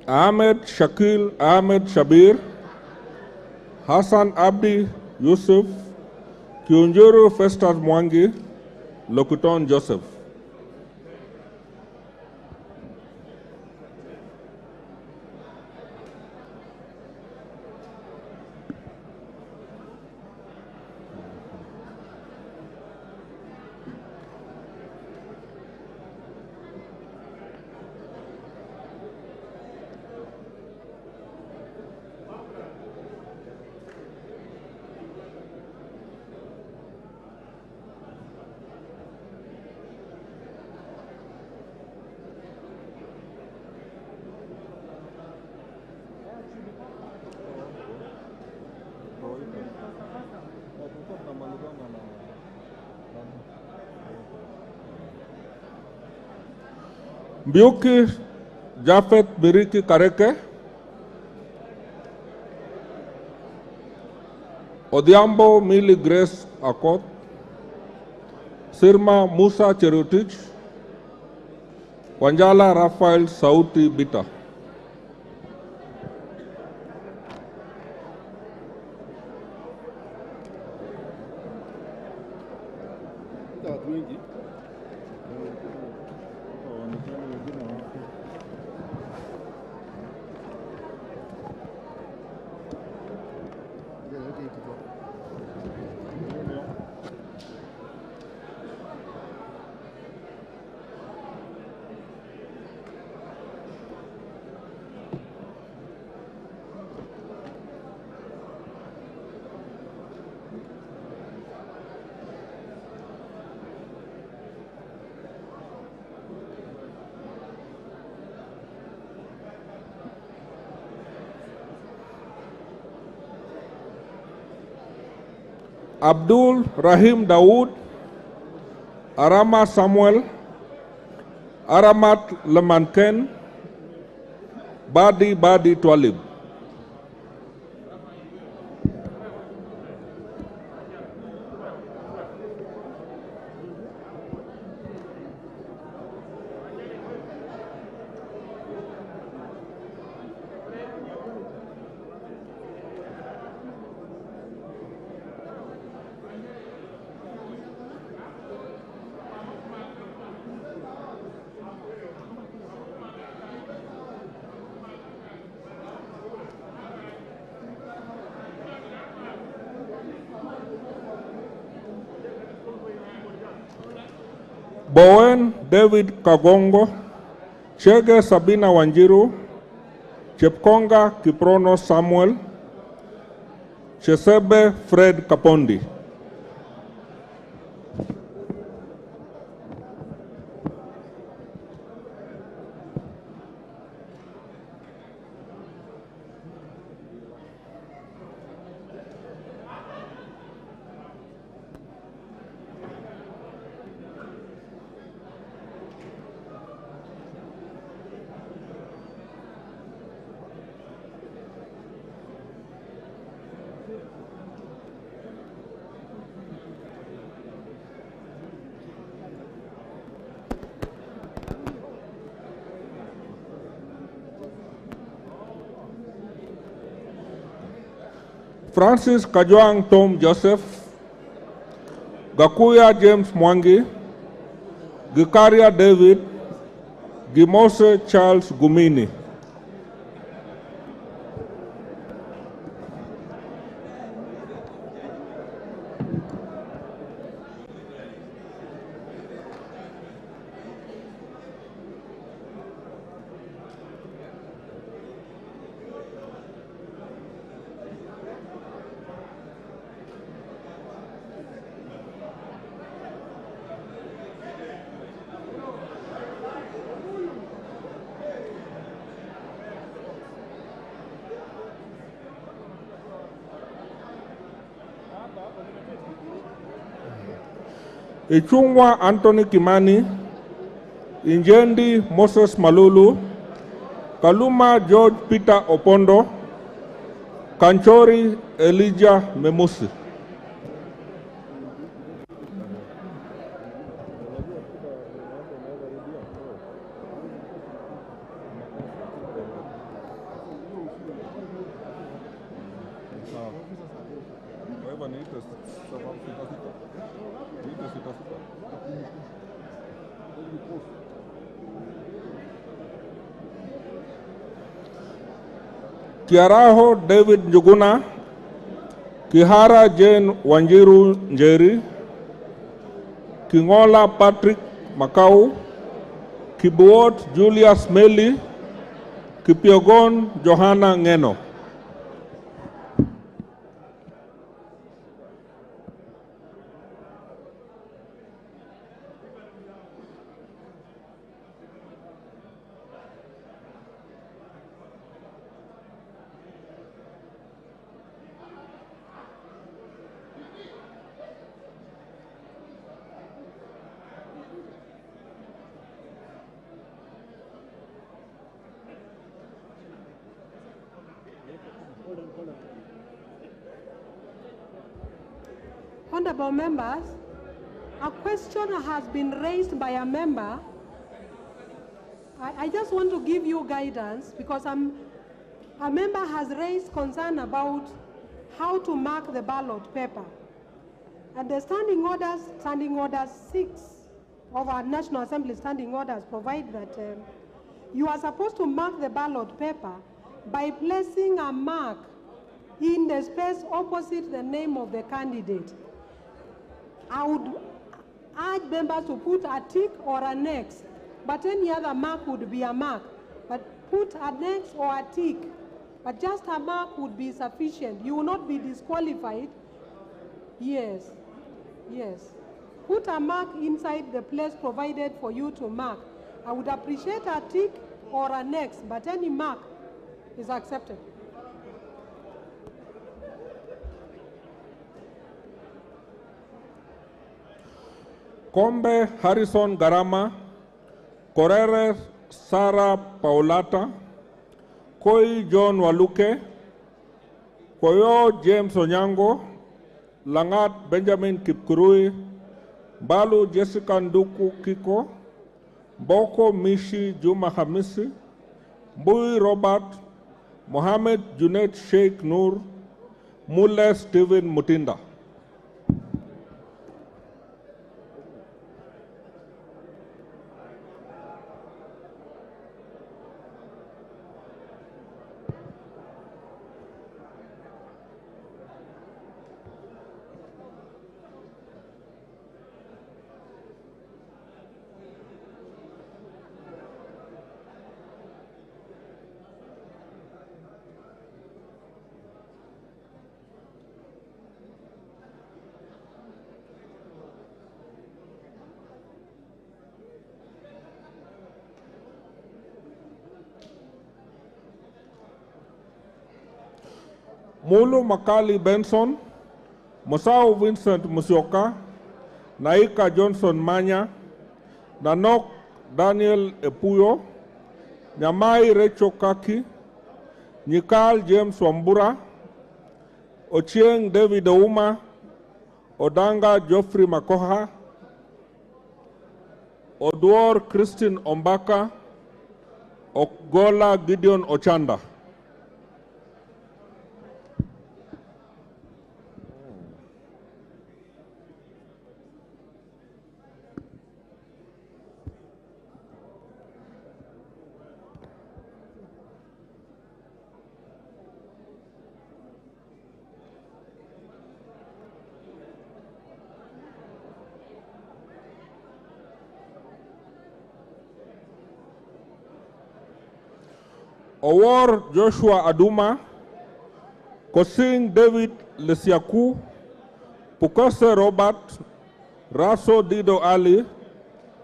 Ahmed Shakil Ahmed Shabir, Hassan Abdi Yusuf, Kiunjuru Festus Mwangi, Lokuton Joseph. Mbiuki Jafet Biriki Kareke, Odhiambo Mili Grace Akot, Sirma Musa Cherutich, Wanjala Rafael Sauti Bita. Abdul Rahim Dawood, Arama Samuel, Aramat Lemanken, Badi Twalib. Bowen David Kagongo, Chege Sabina Wanjiru, Chepkonga Kiprono Samuel, Chesebe Fred Kapondi. Francis Kajwang Tom Joseph, Gakuya James Mwangi, Gikaria David, Gimose Charles Gumini. Ichungwa Anthony Kimani, Injendi Moses Malulu, Kaluma George Peter Opondo, Kanchori Elijah Memusi. Kiaraho David Njuguna, Kihara Jane Wanjiru Njeri, Kingola Patrick Makau, Kibuot Julius Meli, Kipiogon Johanna Ngeno. Honorable members, a question has been raised by a member. I just want to give you guidance because a member has raised concern about how to mark the ballot paper. And the standing orders 6 of our National Assembly standing orders provide that you are supposed to mark the ballot paper by placing a mark in the space opposite the name of the candidate. I would urge members to put a tick or an X, but any other mark would be a mark. But put an X or a tick, but just a mark would be sufficient. You will not be disqualified. Yes, yes. Put a mark inside the place provided for you to mark. I would appreciate a tick or an X, but any mark is accepted. Kombe Harrison Garama, Correres Sara Paulata, Koi John Waluke, Koyo James Onyango, Langat Benjamin Kipkurui, Balu Jessica Nduku Kiko, Boko Mishi Juma Hamisi, Mbui Robert, Mohammed Junaid Sheikh Nur, Mule Stephen Mutinda. Mulu Makali Benson, Musau Vincent Musioka, Naika Johnson Manya, Nanok Daniel Epuyo, Nyamai Recho Kaki, Nikal James Wambura, Ochieng David Ouma, Odanga Geoffrey Makoha, Oduor Christine Ombaka, Ogola Gideon Ochanda. Owor Joshua Aduma, Kosing David Lesiaku, Pukose Robert, Raso Dido Ali,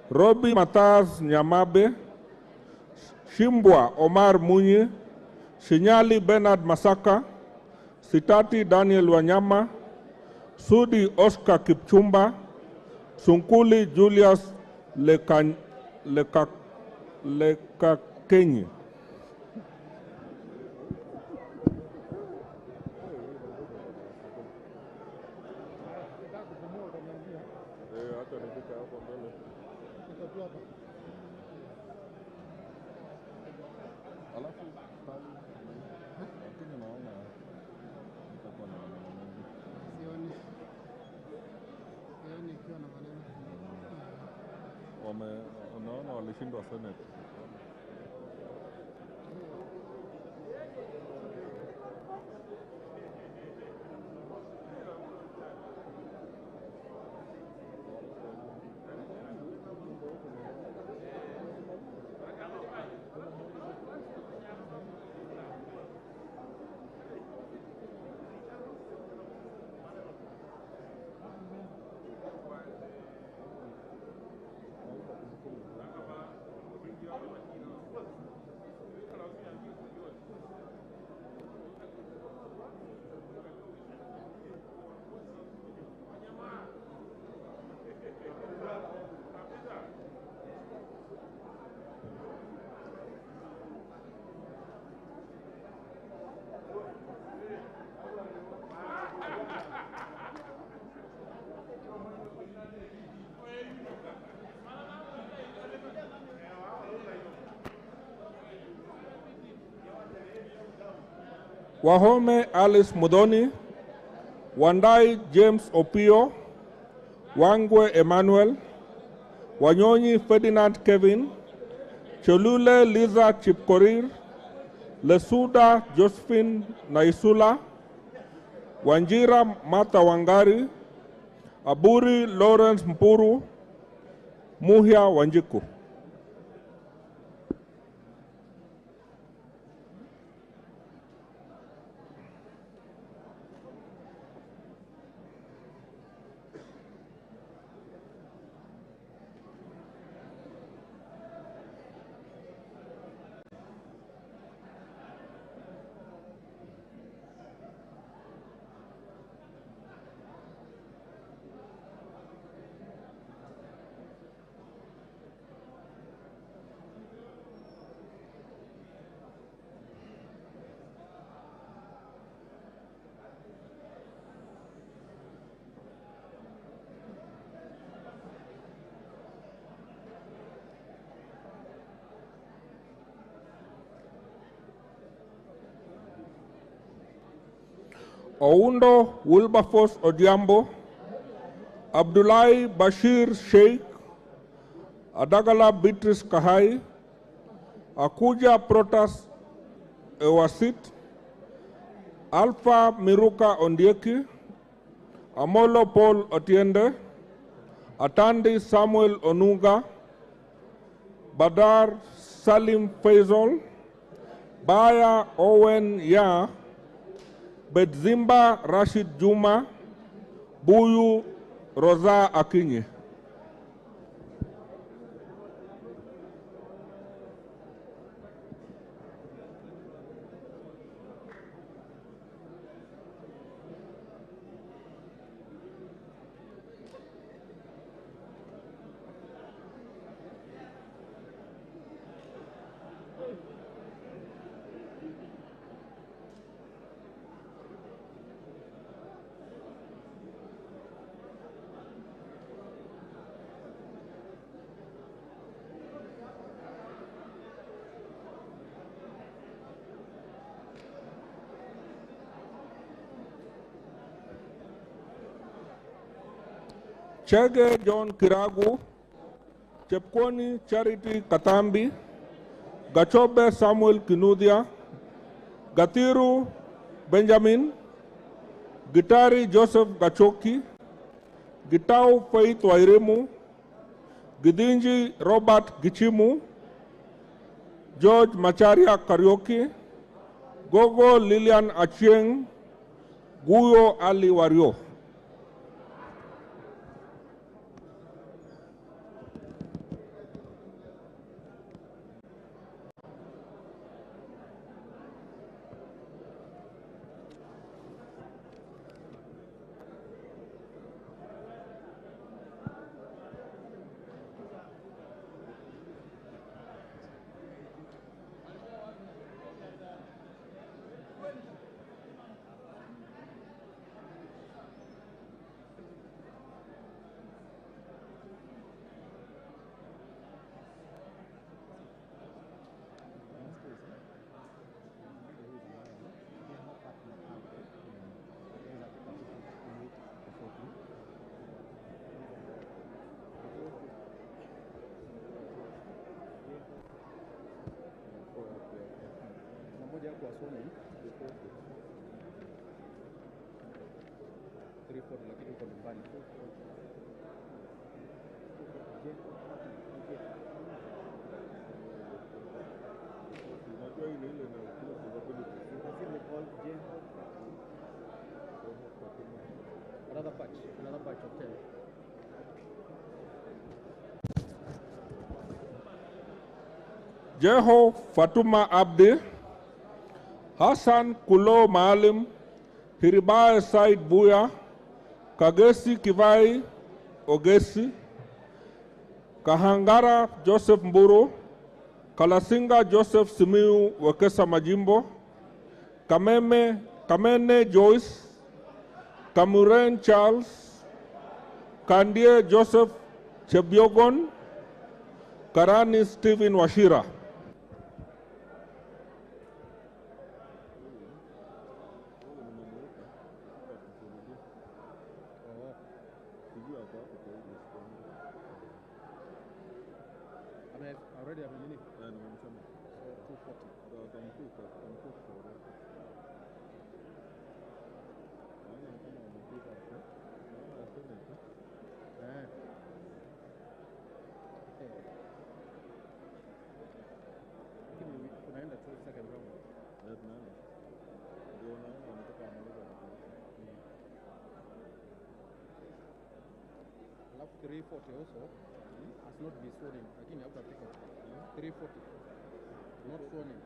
Robi Mataz Nyamabe, Shimbwa Omar Munyi, Shinyali Bernard Masaka, Sitati Daniel Wanyama, Sudi Oscar Kipchumba, Sunkuli Julius Lekakenyi. unaona walishindwa Senate. Wahome Alice Mudhoni, Wandai James Opio, Wangwe Emmanuel, Wanyonyi Ferdinand Kevin, Cholule Liza Chipkorir, Lesuda Josephine Naisula, Wanjira Martha Wangari, Aburi Lawrence Mpuru, Muhia Wanjiku. Oundo Wilberforce Odiambo, Abdullahi Bashir Sheikh, Adagala Beatrice Kahai, Akuja Protas Ewasit, Alpha Miruka Ondieki, Amolo Paul Otiende, Atandi Samuel Onuga, Badar Salim Faisal, Baya Owen Ya, Bedzimba Rashid Juma, Buyu Rosa Akinyi. Chege John Kiragu, Chepkwoni Charity Katambi, Gachobe Samuel Kinudia, Gatiru Benjamin, Gitari Joseph Gachoki, Gitau Faith Wairimu, Gidinji Robert Gichimu, George Macharia Karioki, Gogo Lilian Achieng, Guyo Ali Wario. Another batch of 10. Jeho Fatuma Abdi, Hassan Kulo Maalim, Hiribae Said Buya, Kagesi Kivai Ogesi, Kahangara Joseph Mburu, Kalasinga Joseph Simiu Wekesa Majimbo, Kamene Joyce, Kamuren Charles, Kandie Joseph Chebiogon, Karani Stephen Washira. Already have a minute. 340 also has not been sworn in. Again, you have to pick up 340. Not sworn in.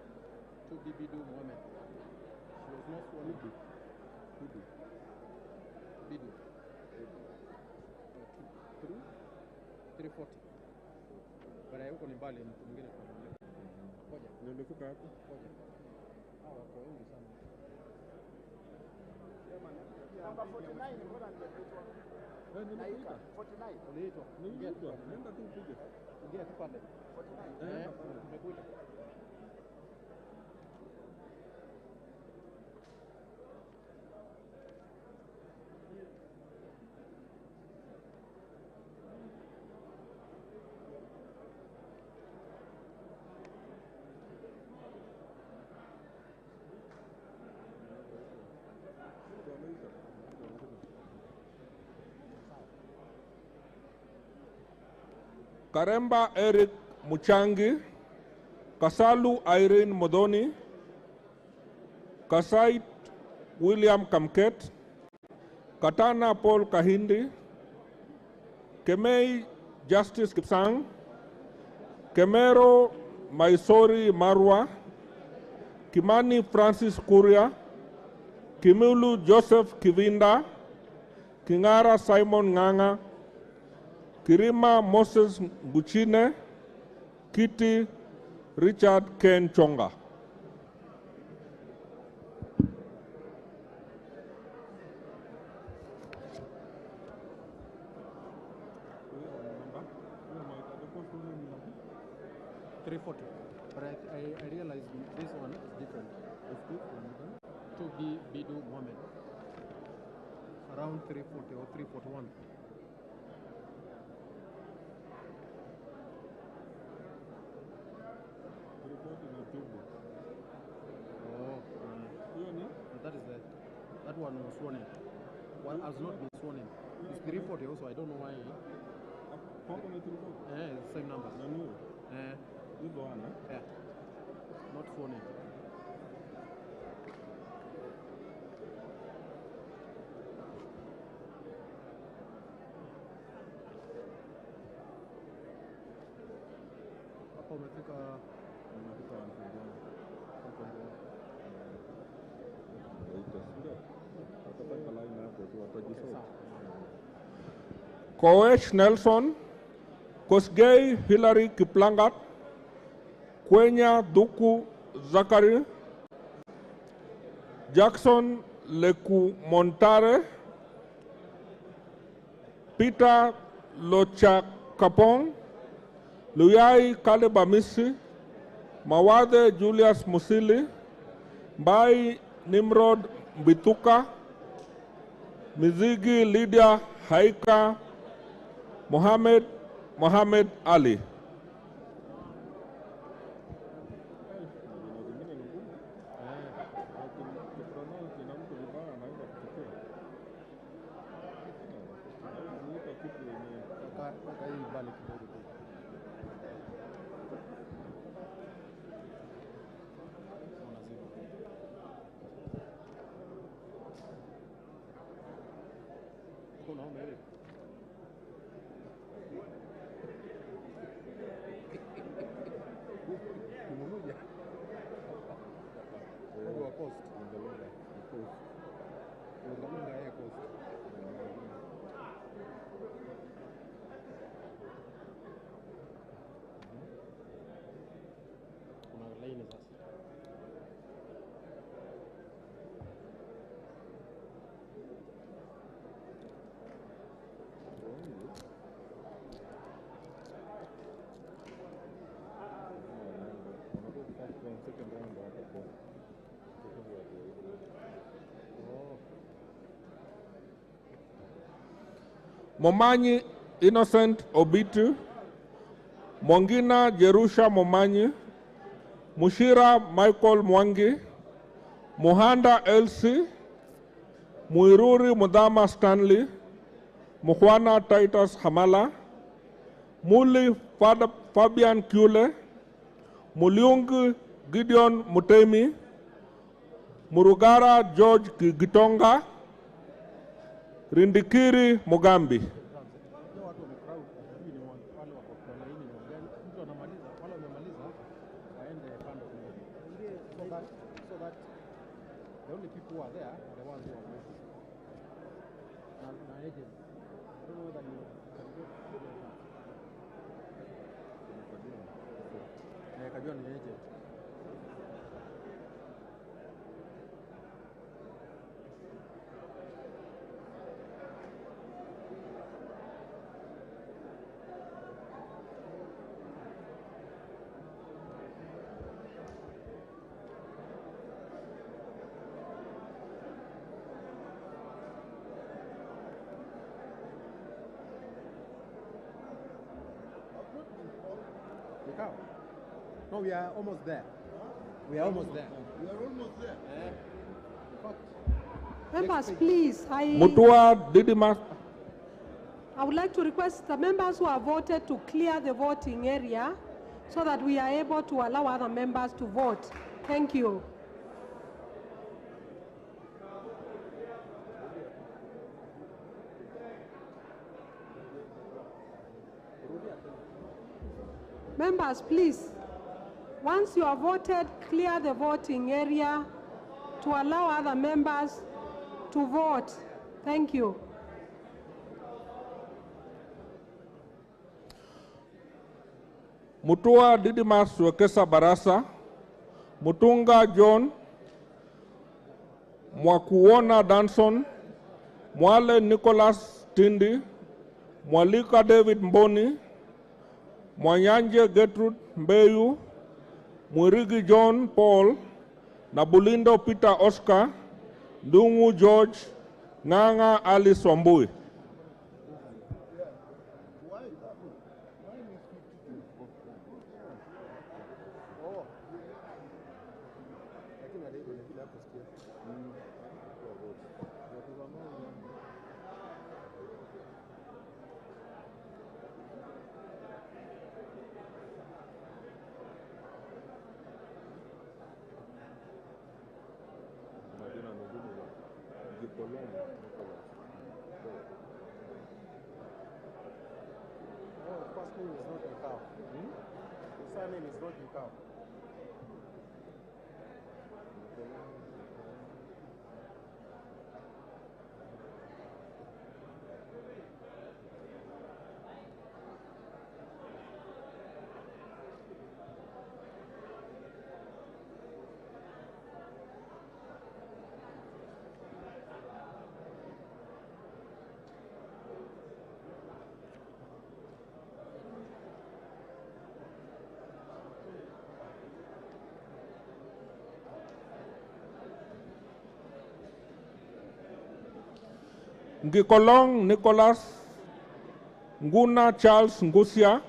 2 Bidu Mohammed. She was not sworn in. Bidu. 340. But I open in Bali and mwingine tunaongea. Ngoja. Ndio nilifika hapo. Ngoja. Hawa wako wengi sana. Namba 49 mbona nimepitwa? Naika 49. Uliitwa. Niliitwa. Nenda tu upige. Ingia tu pale. 49. Nimekuja. Karemba Eric Muchangi, Kasalu Irene Modoni, Kasait William Kamket, Katana Paul Kahindi, Kemei Justice Kipsang, Kemero Maisori Marwa, Kimani Francis Kuria, Kimulu Joseph Kivinda, Kingara Simon Nganga, Kirima Moses Buchine, Kitty Richard Ken Chonga. But I realized this one is different. It's different. To be Bidu Mohammed. Around 340 or 341. That is that one was sworn in. One has not been sworn in. It's 340 also. I don't know why. Same number. Yeah. Not sworn in. Hapo umefika Koech Nelson, Kosgei Hilary Kiplangat, Kwenya Duku Zakari, Jackson Leku Montare, Peter Lochakapong, Luyai Kalebamisi, Mawade Julius Musili, Bai Nimrod Bituka, Mizigi Lydia Haika, Mohammed Ali. Momanyi Innocent Obitu, Mwangina Jerusha Momanyi, Mushira Michael Mwangi, Muhanda Elsie, Muiruri Mudama Stanley, Muhwana Titus Hamala, Muli Fabian Kule, Muliung Gideon Mutemi, Murugara George Gitonga, Rindikiri Mugambi. No, we are almost there. We are almost there. We are almost there. Members, please, Mutua Didima. I would like to request the members who have voted to clear the voting area so that we are able to allow other members to vote. Thank you. Members, please, once you have voted, clear the voting area to allow other members to vote. Thank you. Mutua Didimas Wekesa Barasa, Mutunga John, Mwakuona Danson, Mwale Nicholas Tindi, Mwalika David Mboni, Mwanyanje Gertrude Mbeyu, Mwirigi John Paul, Nabulindo Peter Oscar, Dungu George, Nganga Alice Wambui. Ngikolong Nicholas, Nguna Charles Ngusia,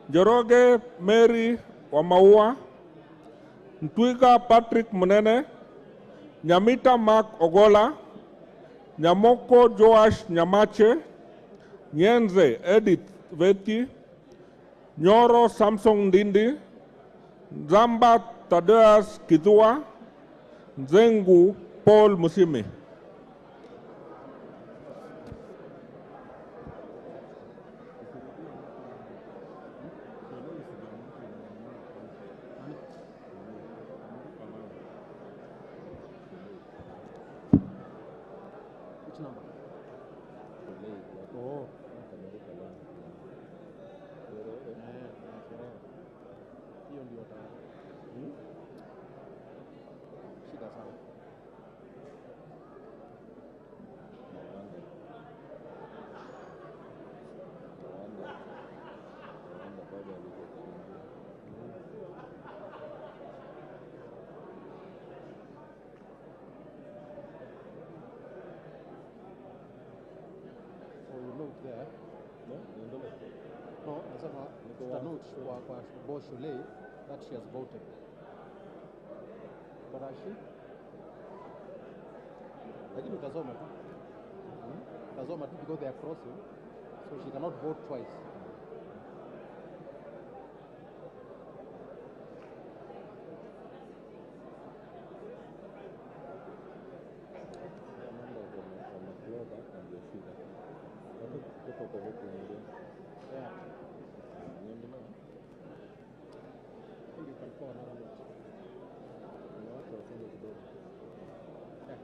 Joroge Mary Wamaua, Ntwiga Patrick Munene, Nyamita Mark Ogola, Nyamoko Joash Nyamache, Nyenze Edith Veti, Nyoro Samson Ndindi, Zamba Tadeas Kidua, Zengu Paul Musimi. Which number? Oh. Hiyo ndio tayari. Shida sana. So you note there. No, nasema tutanote kwa Bo Shule that she has voted. But she? Lakini utasoma tu. Utasoma tu because they are crossing. So she cannot vote twice. Yeah. I think you can call another note. Yeah.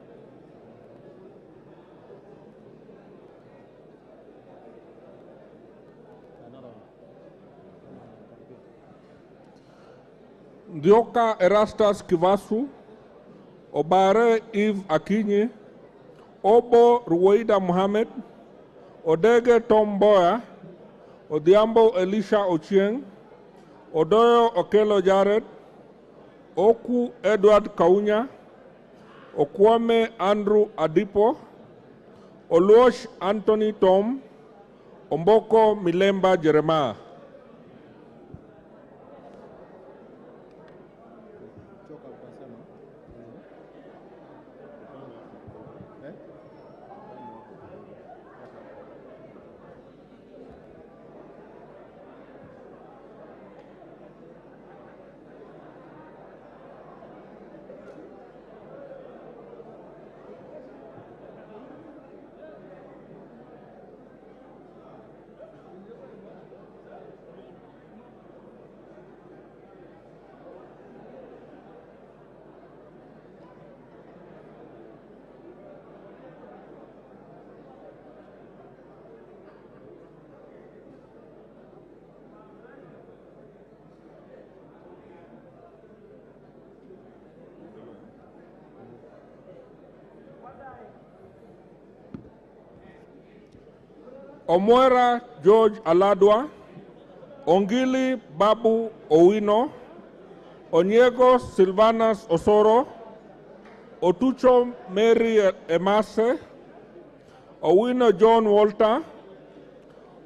Another one. Ndioka Erastus Kivasu, Obare Eve Akinyi, Obo Ruwaida Mohammed, Odege Tom Boya, Odhiambo Elisha Ochieng, Odoyo Okelo Jared, Oku Edward Kaunya, Okwame Andrew Adipo, Oluosh Anthony Tom, Omboko Milemba Jeremiah. Choka utasema. Eh? Omwera George Aladwa, Ongili Babu Owino, Onyego Silvanas Osoro, Otucho Mary Emase, Owino John Walter,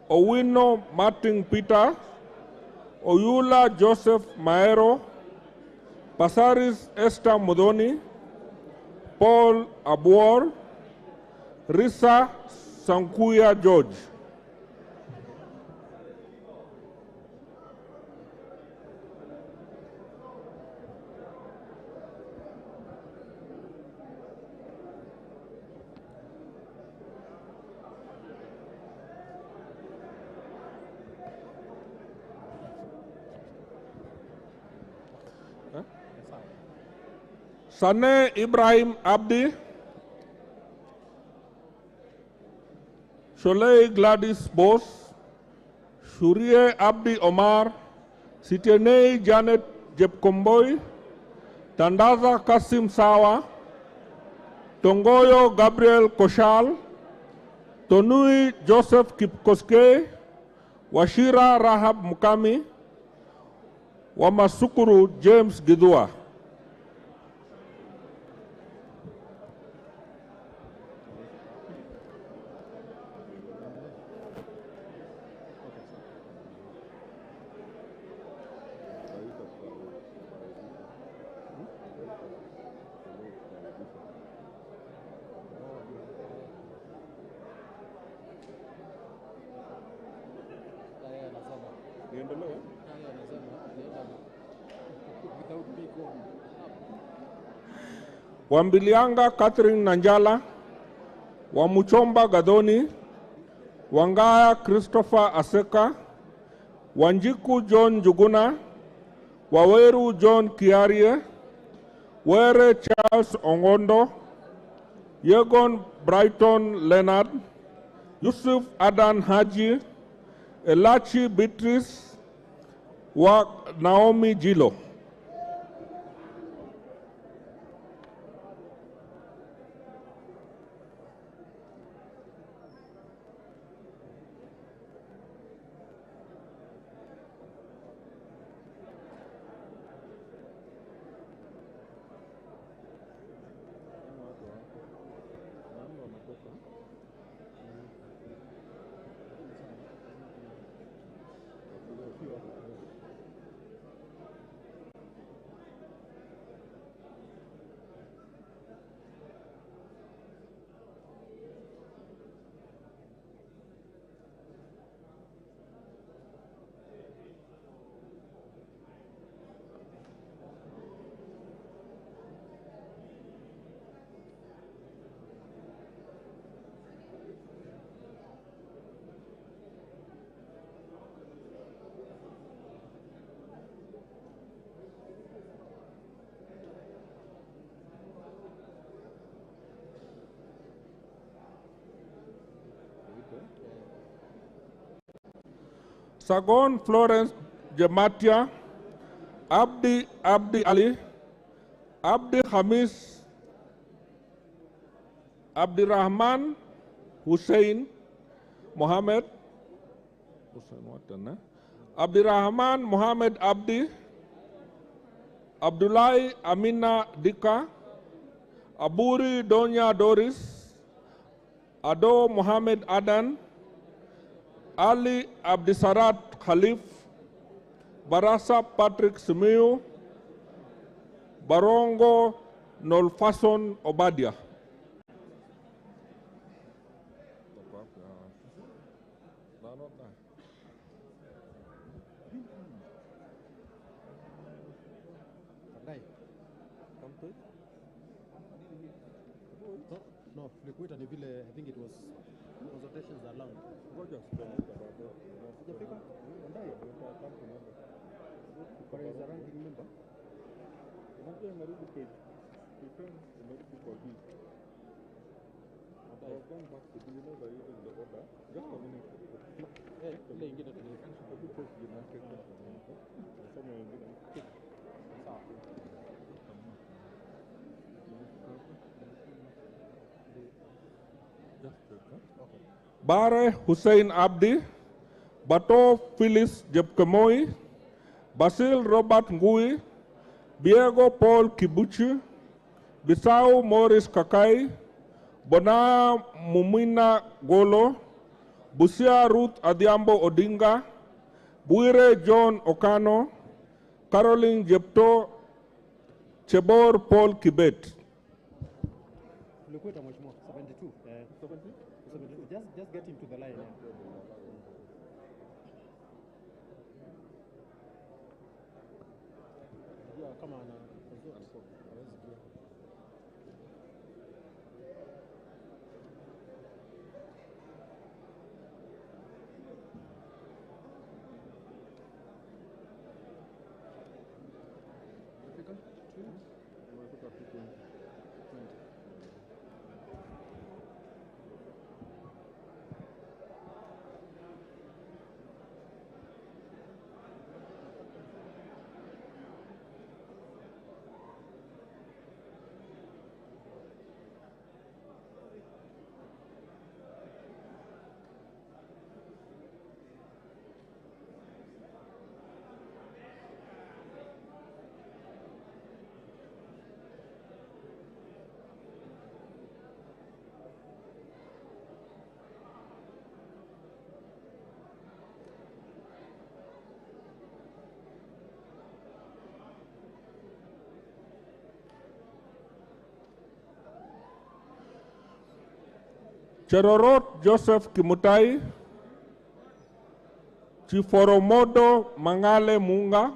Owino Martin Peter, Oyula Joseph Maero, Pasaris Esther Modoni, Paul Abuor, Risa Sankuya George. Sane Ibrahim Abdi, Sholei Gladys Bose, Shurie Abdi Omar, Sitenei Janet Jepkomboy, Tandaza Kasim Sawa, Tongoyo Gabriel Koshal, Tonui Joseph Kipkoske, Washira Rahab Mukami, Wamasukuru James Gidua. Wambilianga Catherine Nanjala, Wamuchomba Gadoni, Wangaya Christopher Aseka, Wanjiku John Juguna, Waweru John Kiarie, Were Charles Ongondo, Yegon Brighton Leonard, Yusuf Adan Haji, Elachi Beatrice, Naomi Jilo. Sagon Florence Jematia, Abdi Ali, Abdi Hamis, Abdirahman Hussein Mohammed, Abdirahman Mohammed Abdi, Abdullahi Amina Dika, Aburi Donya Doris, Ado Mohammed Adan, Ali Abdisarat Khalif, Barasa Patrick Simiu, Barongo Nolfason Obadia. No, Liquid and Vile, I think it was consultations allowed. Bare Hussein Abdi, Bato Phyllis Jepkemoi, Basil Robert Ngui, Diego Paul Kibuchi, Bisau Morris Kakai, Bona Mumina Golo, Busia Ruth Adiambo Odinga, Buire John Okano, Caroline Jepto, Chebor Paul Kibet. Liquid, much more, 72. 72? Just get him to the line. Yeah, come on. Cherorot Joseph Kimutai, Chiforomodo Mangale Munga,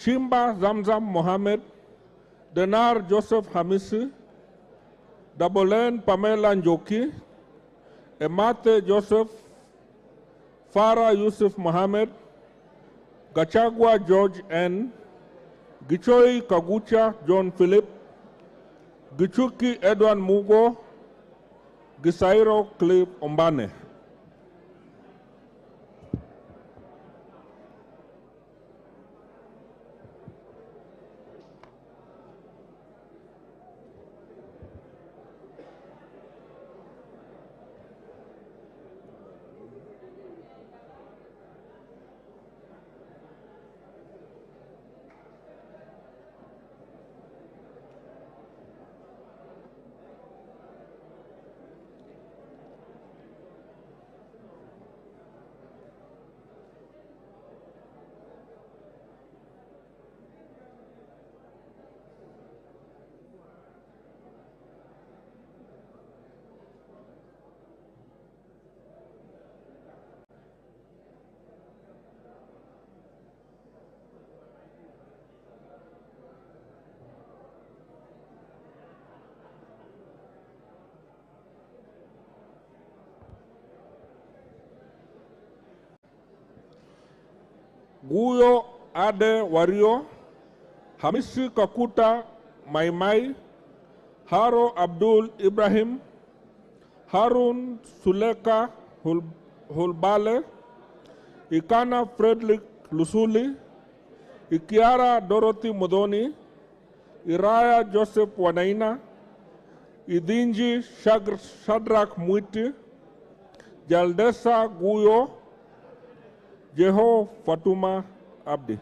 Chimba Zamzam Mohammed, Denar Joseph Hamisi, Dabolen Pamela Njoki, Emate Joseph, Farah Yusuf Mohammed, Gachagua George N., Gichoi Kagucha John Philip, Gichuki Edwin Mugo, Gisairo Cliff Ombane. Guyo Ade Wario, Hamisi Kakuta Maimai, Haro Abdul Ibrahim, Harun Suleka Hulbale, Ikana Frederick Lusuli, Ikiara Dorothy Modoni, Iraya Joseph Wanaina, Idinji Shadrach Mwiti, Jaldesa Guyo, Jeho Fatuma Abdi.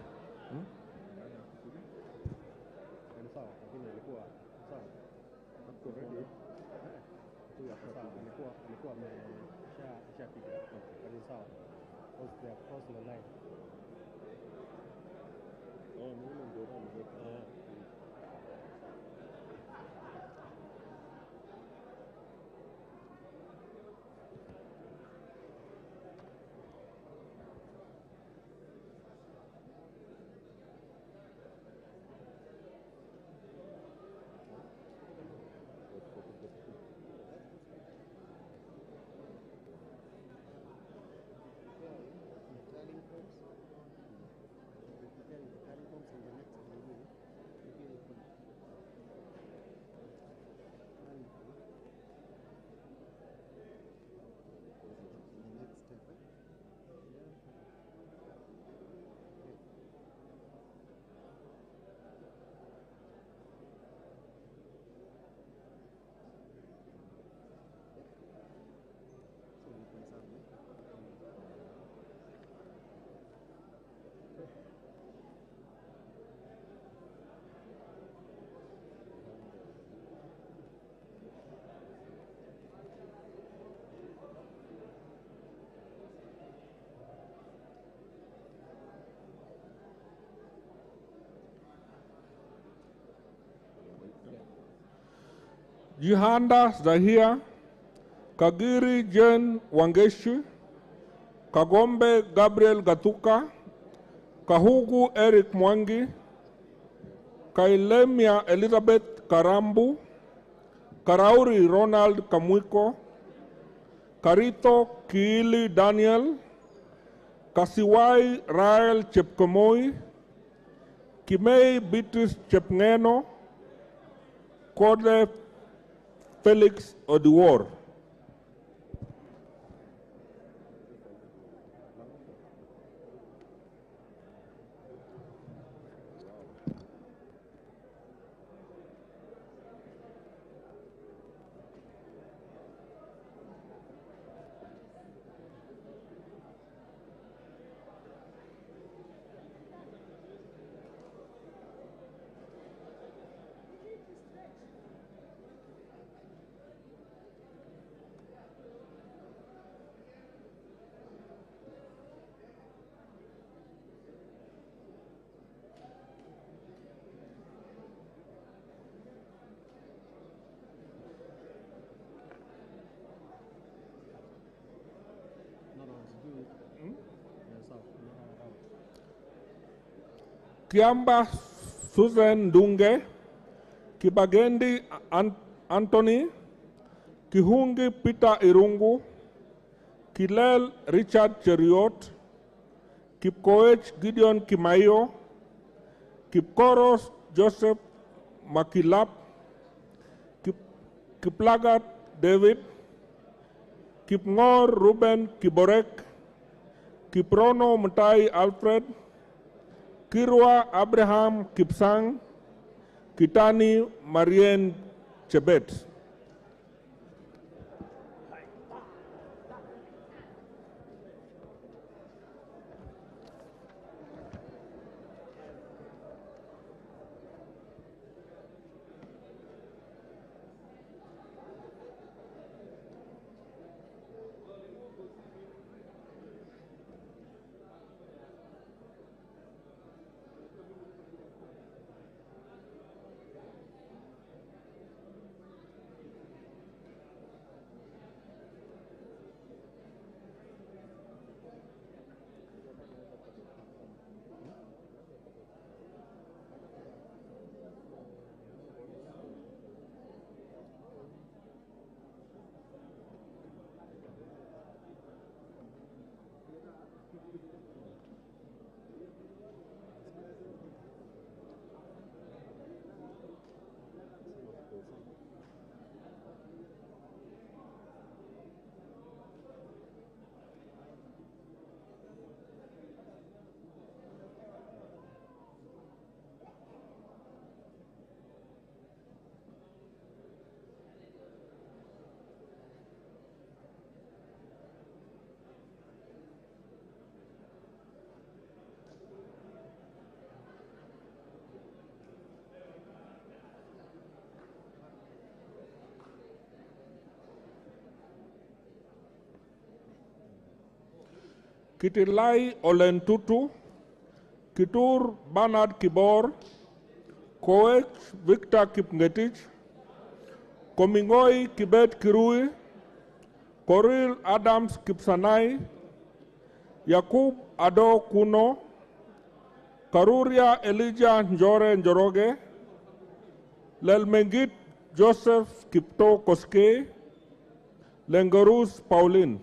Jihanda Zahia, Kagiri Jen Wangeshi, Kagombe Gabriel Gatuka, Kahugu Eric Mwangi, Kailemia Elizabeth Karambu, Karauri Ronald Kamuiko, Karito Kiili Daniel, Kasiwai Rael Chepkomoi, Kimei Beatrice Chepngeno, Kode Felix Odiwar. Kiamba Susan Dunge, Kibagendi Anthony, Kihungi Peter Irungu, Kilel Richard Cheriot, Kipkoech Gideon Kimayo, Kipkoros Joseph Makilap, Kiplagat David, Kipngor Ruben Kiborek, Kiprono Mutai Alfred, Kirwa Abraham Kipsang, Kitani Marien Chebet. Kitilai Olentutu, Kitur Bernard Kibor, Koech Victor Kipngetich, Komingoi Kibet Kirui, Koril Adams Kipsanai, Yakub Ado Kuno, Karuria Elijah Njore Njoroge, Lelmengit Joseph Kipto Koske, Lengarus Pauline.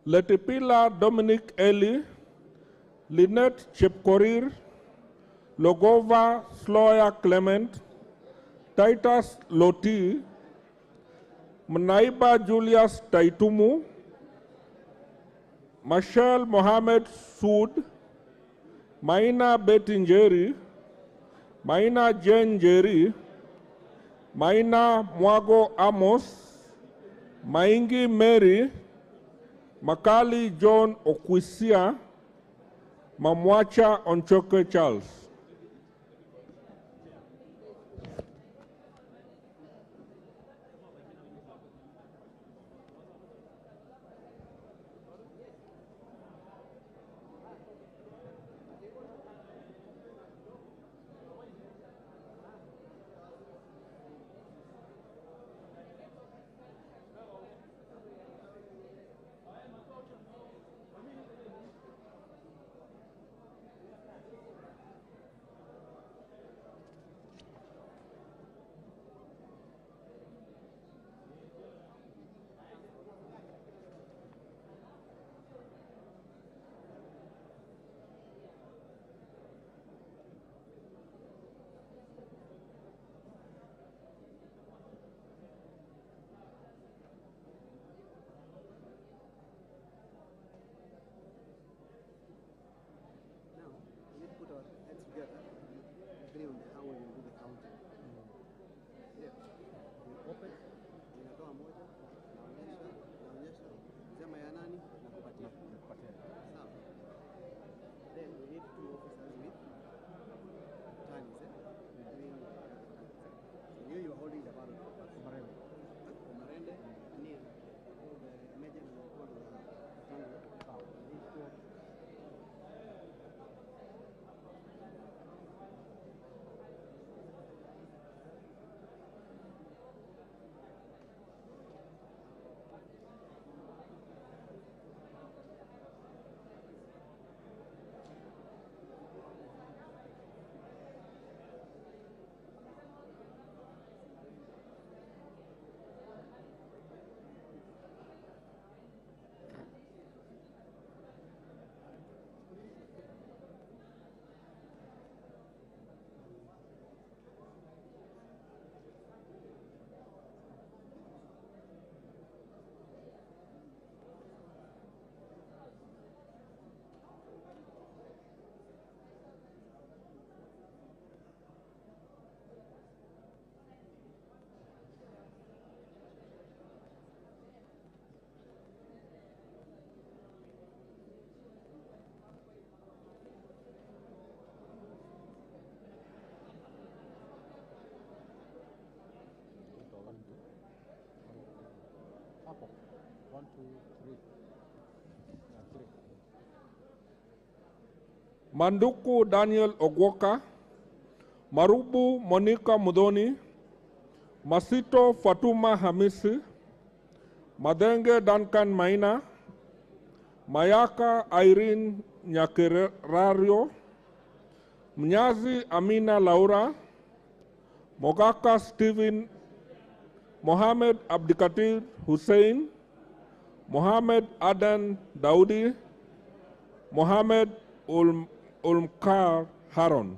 Letipila Dominic Eli, Lynette Chepkorir, Logova Sloya Clement, Titus Loti, Mnaiba Julius Taitumu, Michelle Mohamed Sood, Maina Betinjeri, Maina Jen Jeri, Maina Mwago Amos, Maingi Mary, Makali John Okwisia, Mamwacha Onchoke Charles. Hapo. 1, 2, 3. Yeah, 3. Manduku Daniel Ogwoka, Marubu Monica Mudoni, Masito Fatuma Hamisi, Madenge Duncan Maina, Mayaka Irene Nyakerario, Mnyazi Amina Laura, Mogaka Stephen, Mohamed Abdikatir Hussein, Mohamed Adan Daudi, Mohamed Ulmkar Haron.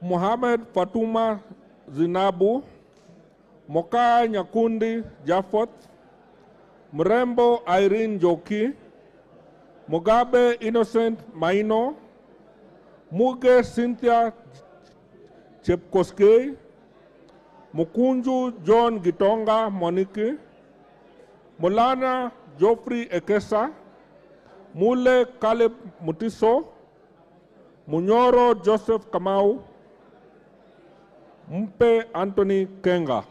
Mohamed Fatuma Zinabu, Moka Nyakundi Jafot, Mrembo Irene Joki, Mugabe Innocent Maino, Muge Cynthia Chepkoskei, Mukunju John Gitonga Moniki, Mulana Geoffrey Ekesa, Mule Caleb Mutiso, Munyoro Joseph Kamau, Mpe Anthony Kenga.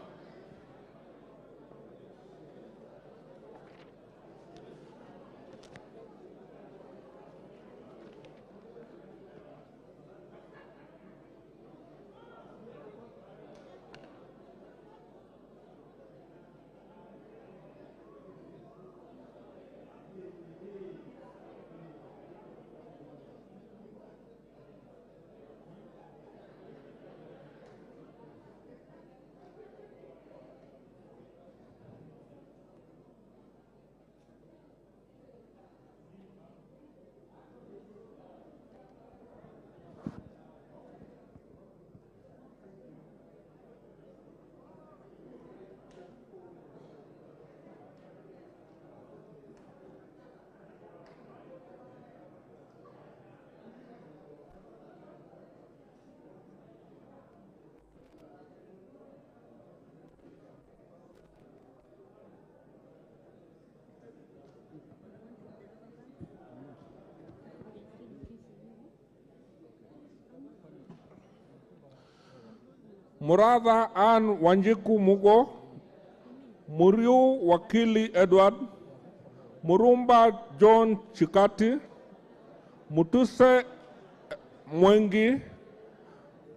Muradha Ann Wanjiku Mugo, Muriu Wakili Edward, Murumba John Chikati, Mutuse Mwengi,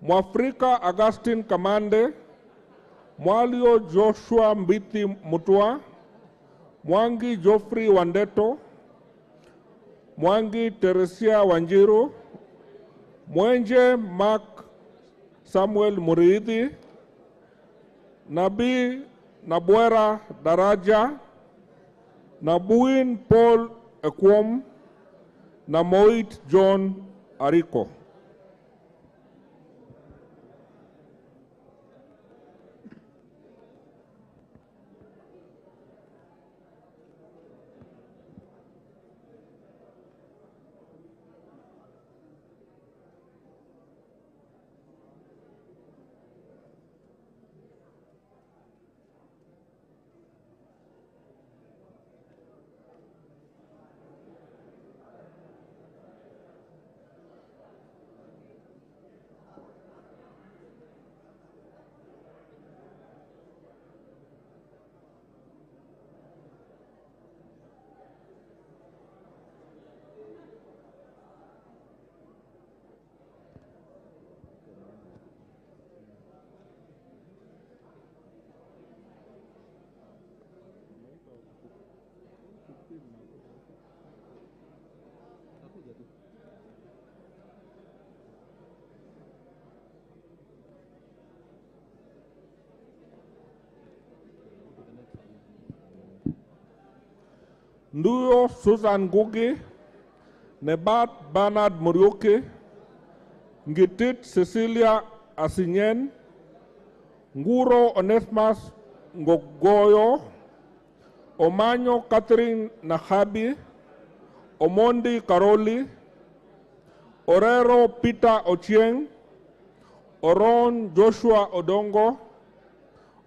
Mwafrika Augustine Kamande, Mwalio Joshua Mbiti Mutua, Mwangi Geoffrey Wandeto, Mwangi Teresia Wanjiru, Mwenje Mark Samuel Muriithi, Nabi Nabwera Daraja, Nabuin Paul Ekwom, na Moit John Ariko. Nduyo Susan Ngugi, Nebat Bernard Muriuki, Ngitit Cecilia Asinyen, Nguro Onesmus Ngogoyo, Omanyo Catherine Nahabi, Omondi Karoli, Orero Peter Ochieng, Oron Joshua Odongo,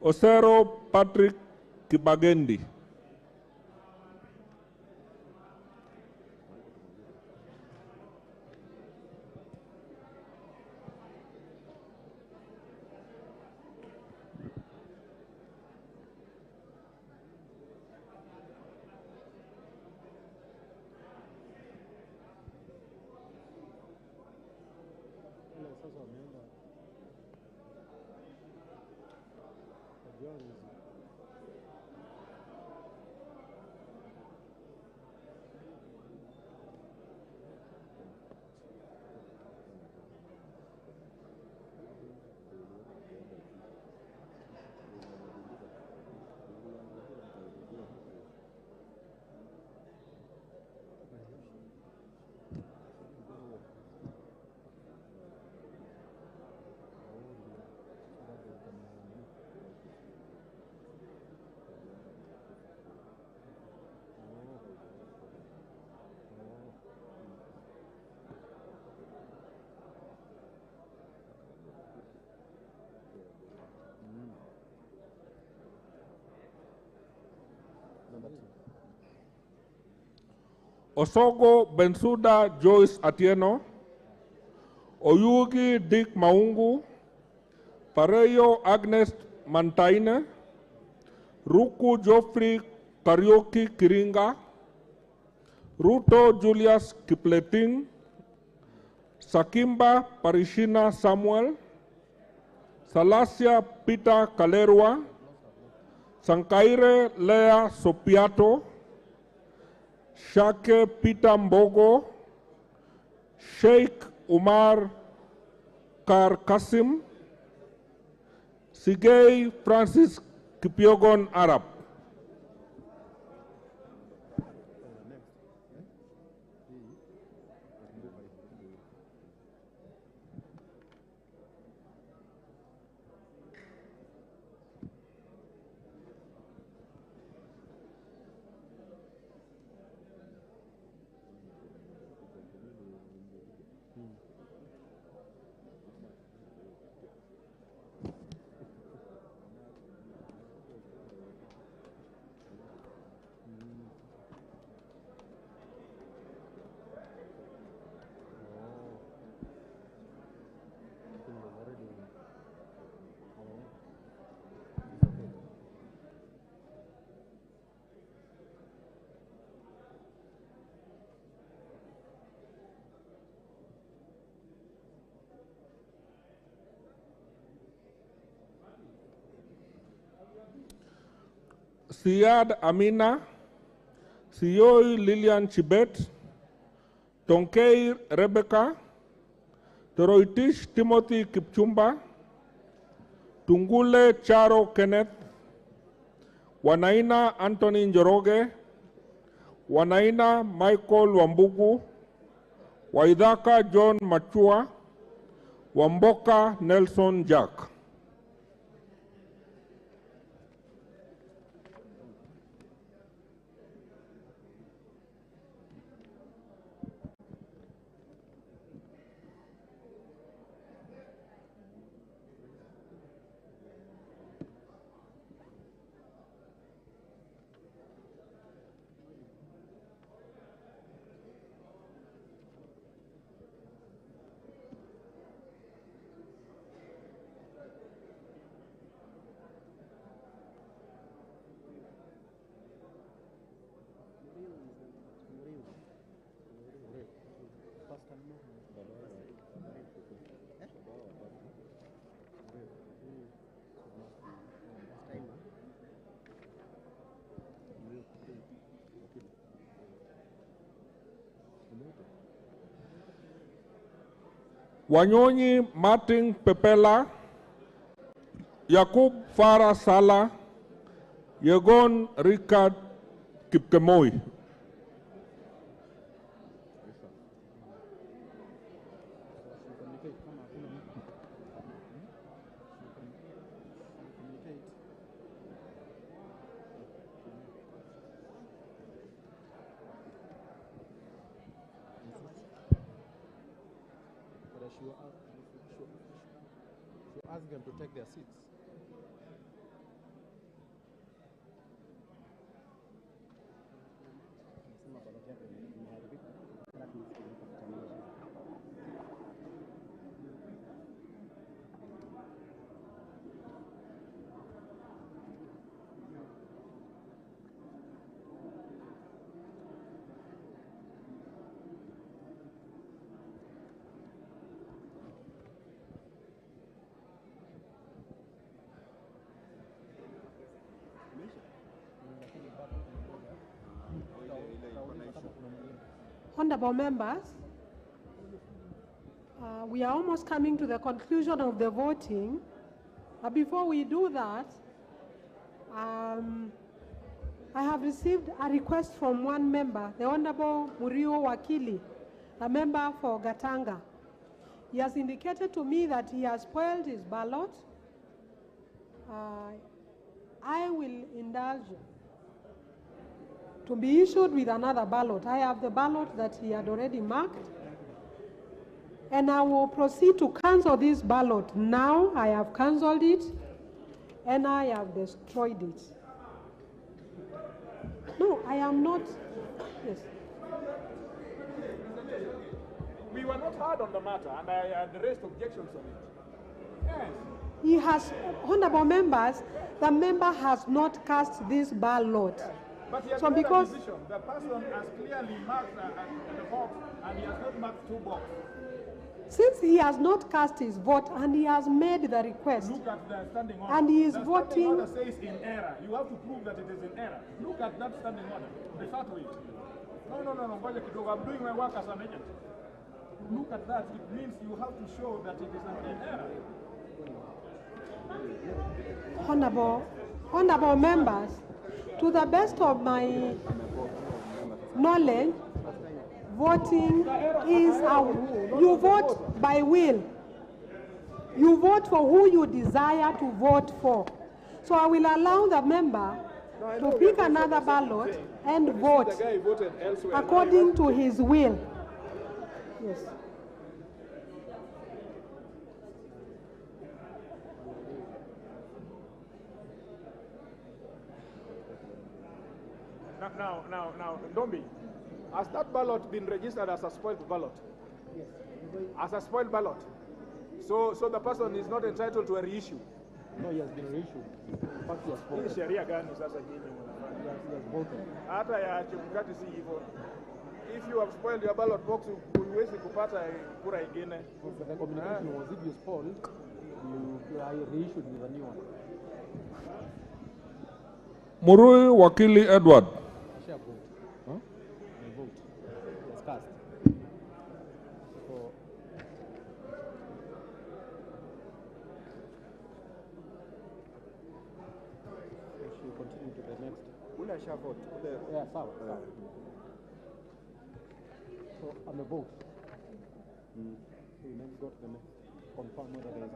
Osero Patrick Kibagendi. Osogo Bensuda Joyce Atieno, Oyugi Dick Maungu, Pareyo Agnes Mantaine, Ruku Geoffrey Karaoke Kiringa, Ruto Julius Kipleting, Sakimba Parishina Samuel, Salasia Peter Kalerwa, Sankaire Lea Sopiato, Shake Peter Mbogo, Sheikh Umar Kar Kasim, Sigei Francis Kipiogon Arab. Siad Amina, Sioi Lilian Chibet, Tonkeir Rebecca, Toroitish Timothy Kipchumba, Tungule Charo Kenneth, Wanaina Anthony Njoroge, Wanaina Michael Wambugu, Waidaka John Machua, Wamboka Nelson Jack. Wanyonyi Martin Pepela, Yakub Farah Sala, Yegon Richard Kipkemoi. She asked them to take their seats. Honorable members, we are almost coming to the conclusion of the voting. Before we do that, I have received a request from one member, the Honorable Murio Wakili, a member for Gatanga. He has indicated to me that he has spoiled his ballot. I will indulge to be issued with another ballot. I have the ballot that he had already marked, and I will proceed to cancel this ballot. Now I have cancelled it, and I have destroyed it. No, I am not. Yes. We were not hard on the matter, and I had raised objections on it. Yes. He has, honorable members, the member has not cast this ballot. But he has So made because a decision. The person has clearly marked the box, and he has not marked two boxes. since he has not cast his vote and he has made the request, Look at the standing order. and he is the voting. standing order says in error. You have to prove that it is in error. Look at that standing order. Refer to it. No. Ngoja kidogo. I'm doing my work as an agent. Look at that. It means you have to show that it is in error. Honorable members, to the best of my knowledge, voting is you vote by will. You vote for who you desire to vote for. So I will allow the member to pick another ballot and vote The guy voted elsewhere. according to his will. Yes. Now, Dombi, has that ballot been registered as a spoiled ballot? Yes. As a spoiled ballot? So the person is not entitled to a reissue? No, he has been reissued. In fact, he has Hii voted. sheria gani sasa nyinyi He mnafanya? has voted. Hata ya Chebukati si hivyo. If you have spoiled your ballot box, huwezi kupata kura ingine. The communication was if you spoiled, you are reissued with a new one. Murui Wakili Edward. Share vote. Huh? The vote. It's cast. So, we should continue to the next. Ule share vote. Yeah, sawa. So, I'm a vote. So, you next go to the next. Confirm whether there is.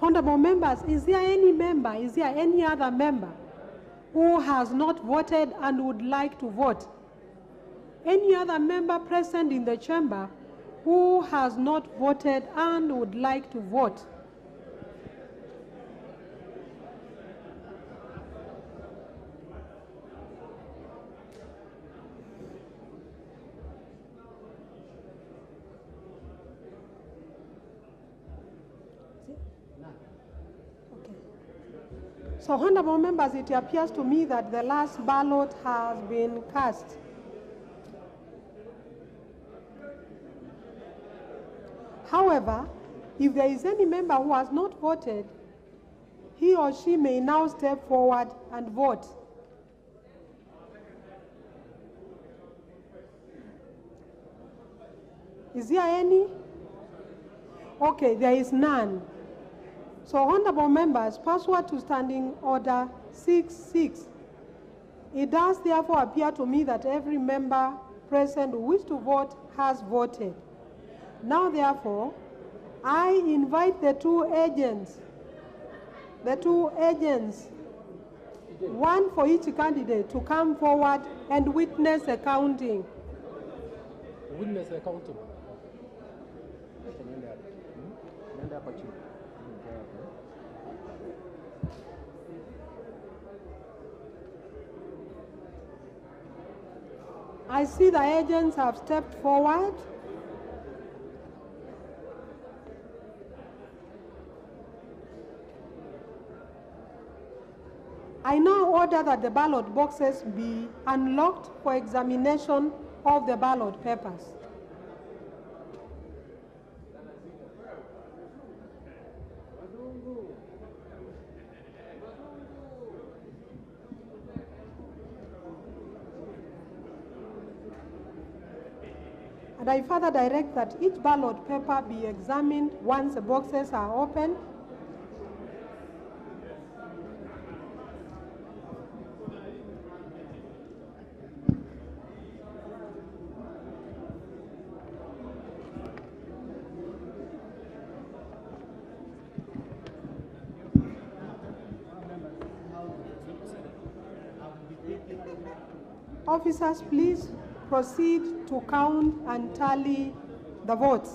Honorable members, is there any other member who has not voted and would like to vote? Any other member present in the chamber who has not voted and would like to vote? So, honorable members, it appears to me that the last ballot has been cast. However, if there is any member who has not voted, he or she may now step forward and vote. Is there any? Okay, there is none. So, honorable members, pursuant to Standing Order 6.6, it does therefore appear to me that every member present who wishes to vote has voted. Now, therefore, I invite the two agents, one for each candidate, to come forward and witness the counting. Witness accountable. Nenda hapa chini. I see the agents have stepped forward. I now order that the ballot boxes be unlocked for examination of the ballot papers. And I further direct that each ballot paper be examined once the boxes are opened. Officers, please proceed to count and tally the votes.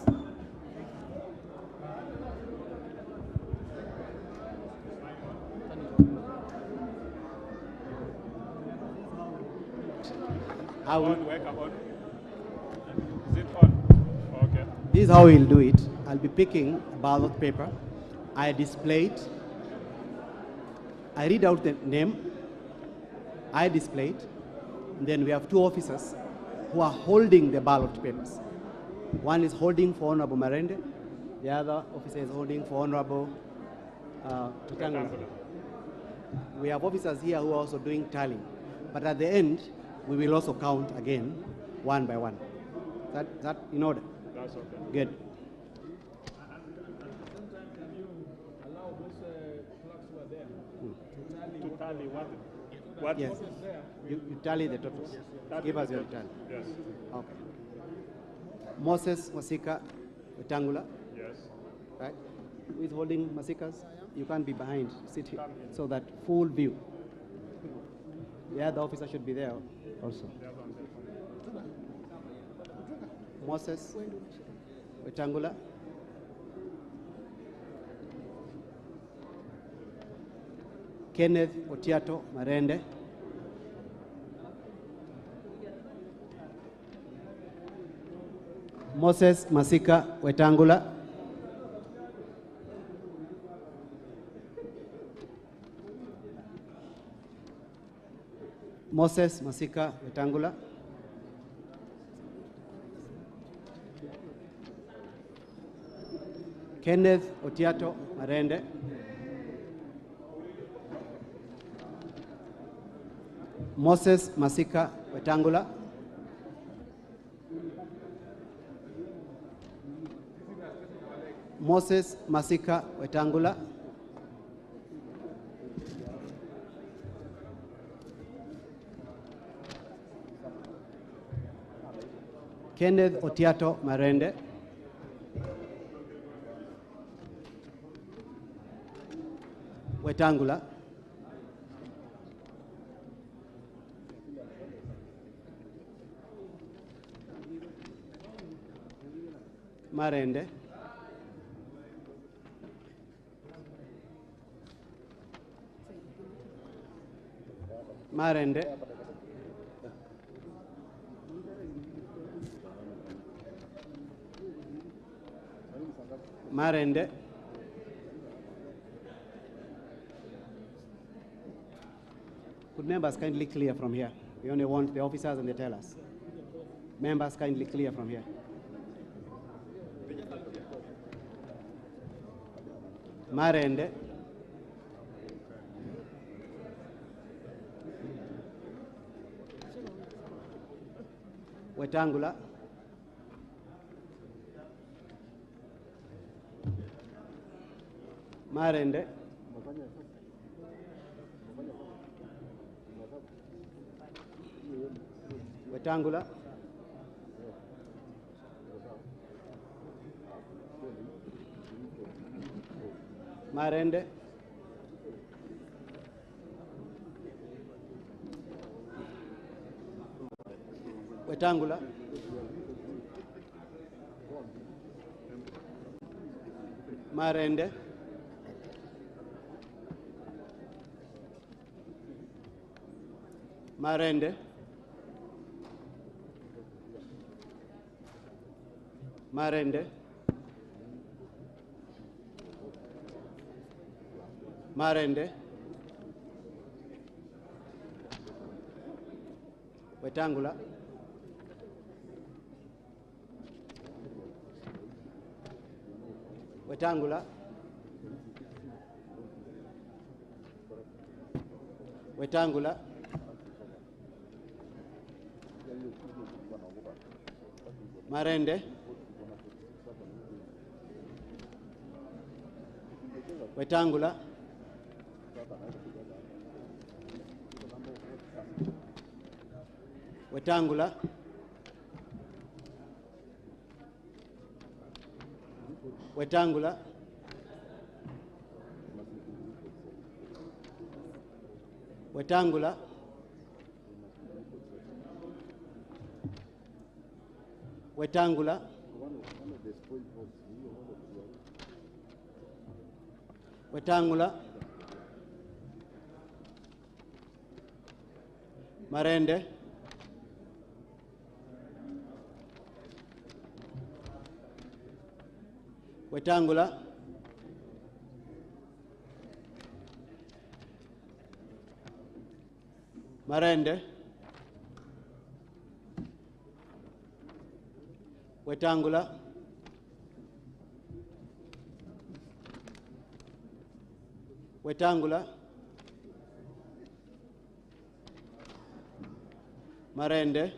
How will, Is it on? Okay. this is how we'll do it. I'll be picking a ballot paper. I display it. I read out the name. I display it. And then we have two officers who are holding the ballot papers. One is holding for Honorable Marende. The other officer is holding for Honorable Tutangula. We have officers here who are also doing tallying. But at the end, we will also count again, one by one. Is that in order? That's okay. Good. Allow those clerks who are there To tally what? Yes. You tally the totals. Give us your tally. Yes. Okay. Moses Masika Wetangula. Yes. Right? Who is holding Masikas? You can't be behind. Sit here. So that full view. The other officer should be there also. Moses Wetangula. Kenneth Otiato Marende. Moses Masika Wetangula. Moses Masika Wetangula. Kenneth Otiato Marende. Moses Masika Wetangula. Moses Masika Wetangula. Kenneth Otiato Marende. Wetangula. Marende. Marende. Marende. Could members kindly clear from here? We only want the officers and the tellers. Members kindly clear from here. Marende. Wetangula. Marende. Wetangula. Marende. Wetangula. Marende. Marende. Marende. Marende. Wetangula. Wetangula. Wetangula. Marende. Wetangula. Wetangula. Wetangula. Wetangula. Wetangula. Wetangula. Marende. Wetangula. Marende. Wetangula. Wetangula. Marende.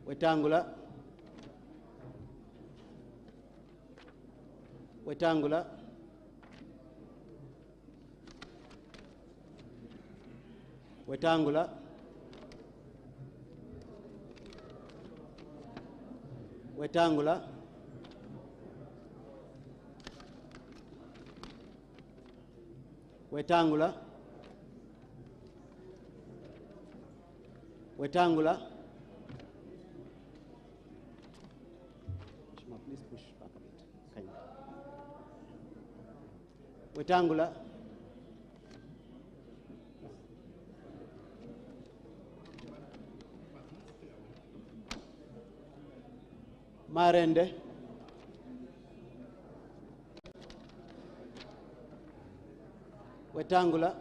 Wetangula. Wetangula. Wetangula. Wetangula. Wetangula. Wetangula. Please push back a bit. Kindly. Wetangula. Marende. Wetangula.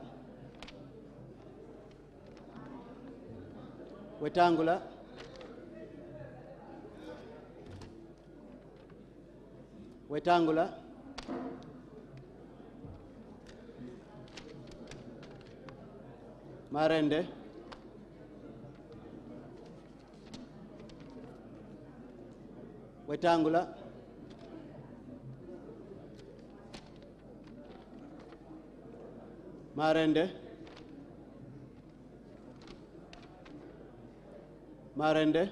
Wetangula. Wetangula. Marende. Wetangula. Marende. Marende.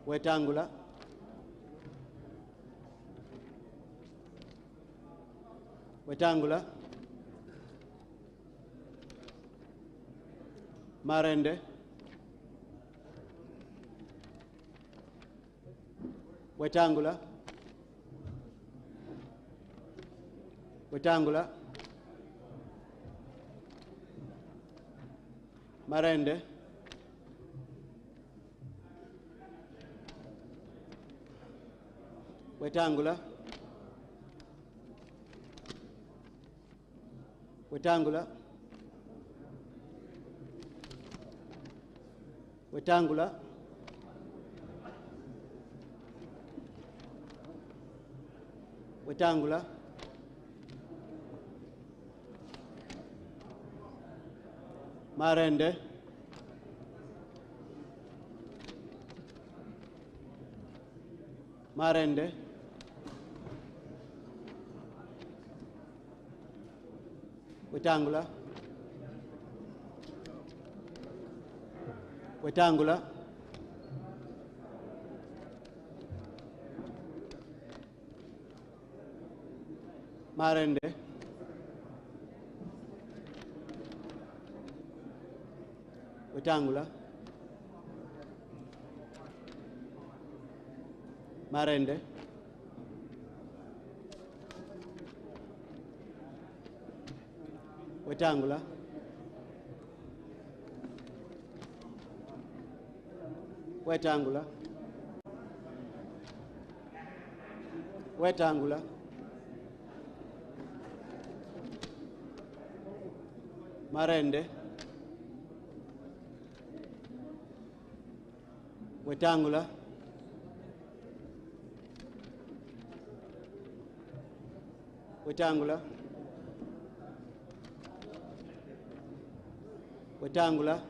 Wetangula. Wetangula. Marende. Wetangula. Wetangula. Marende. Wetangula. Wetangula. Wetangula. Wetangula. Marende. Marende. Wetangula. Wetangula. Marende. Wetangula, Marende, Wetangula, Wetangula, Wetangula, Marende, Wetangula, Wetangula, Wetangula,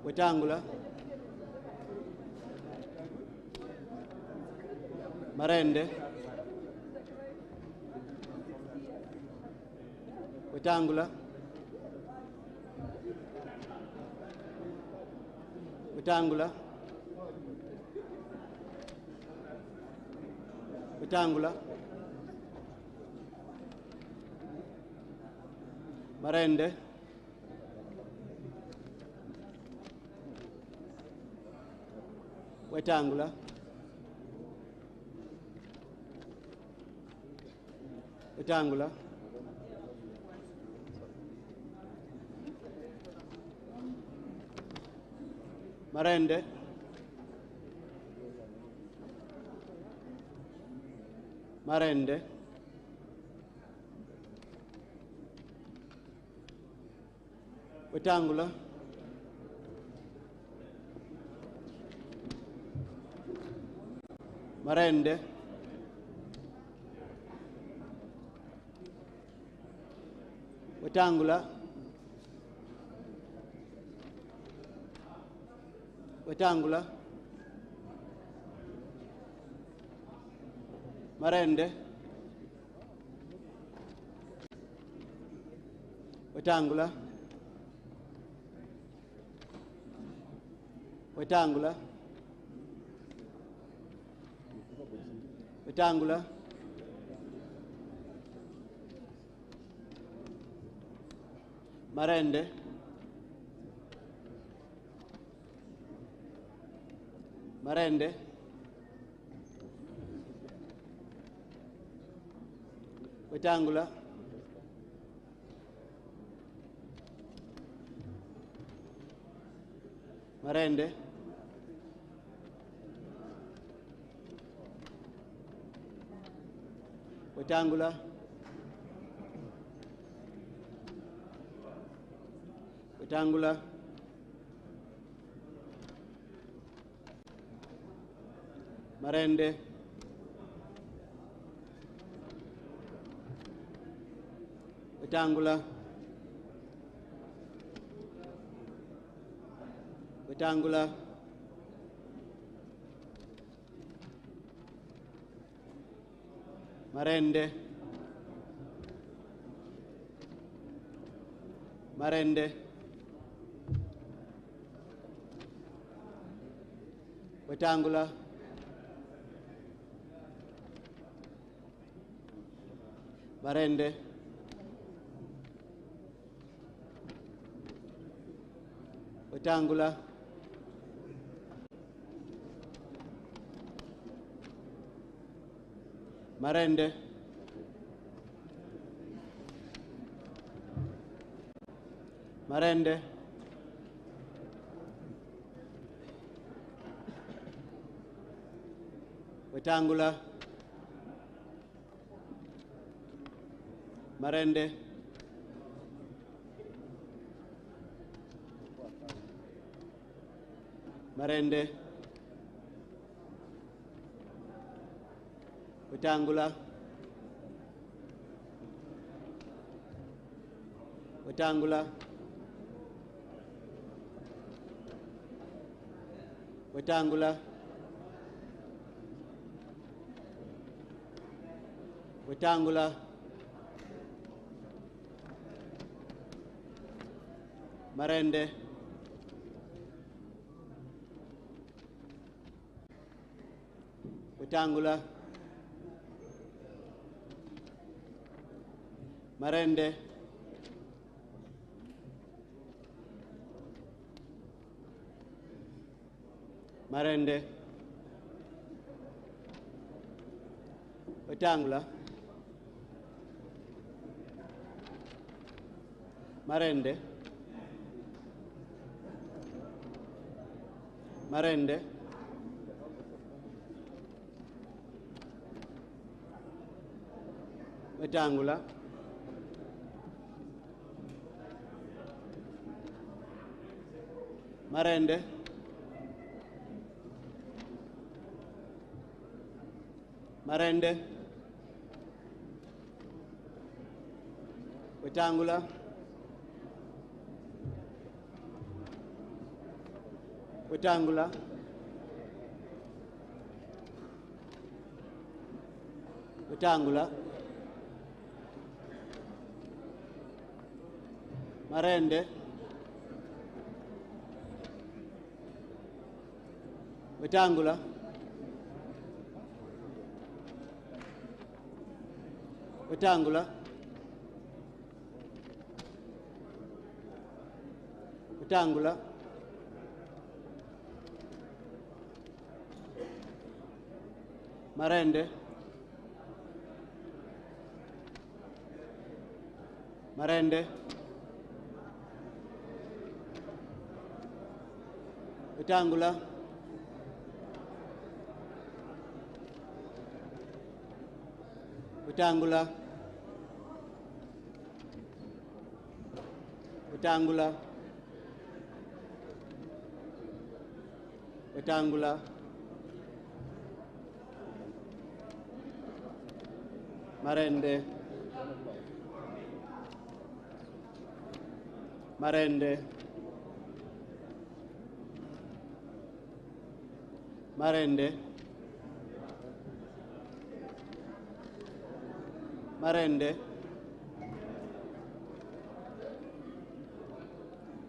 Wetangula, Marende, Wetangula, Wetangula, Wetangula, Marende, Wetangula, Wetangula, Marende, Marende, Wetangula, Marende, Wetangula, Wetangula, Marende, Wetangula, Wetangula, Wetangula, Marende, Marende, Wetangula, Marende, Wetangula, Wetangula, Marende, Wetangula, Wetangula, Marende, Marende, Wetangula, Marende, Wetangula, Marende, Marende, Wetangula, Marende, Marende, Wetangula, Wetangula, Wetangula, Wetangula, Marende, Wetangula, Marende, Marende. Wetangula. Marende. Marende. Wetangula. Marende. Marende. Wetangula. Wetangula. Wetangula. Marende. Wetangula. Wetangula. Wetangula. Marende. Marende. Wetangula. Wetangula. Wetangula. Wetangula. Marende. Marende. Marende. Marende.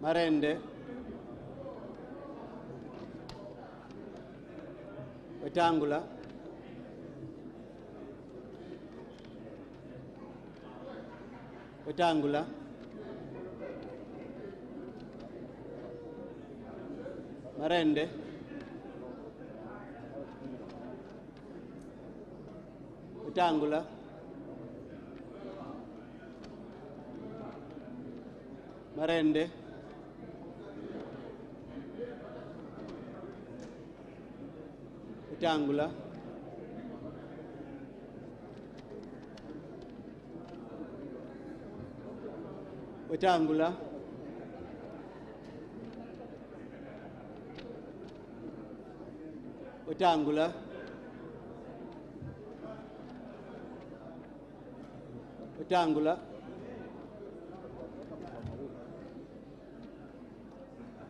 Marende. Wetangula. Wetangula. Marende. Wetangula. Marende. Wetangula. Wetangula. Wetangula. Wetangula.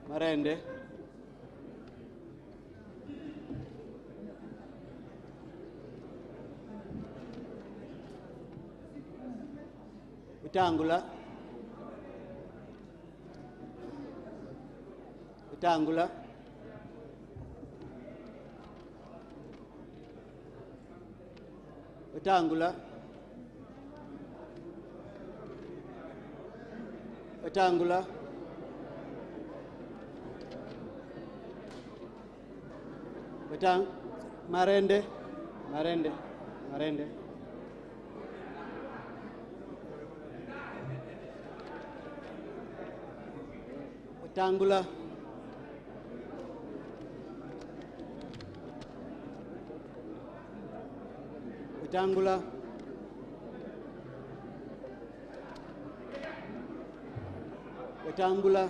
Marende. Wetangula. Wetangula. Wetangula. Wetangula. Marende. Marende. Marende. Wetangula. Wetangula. Wetangula.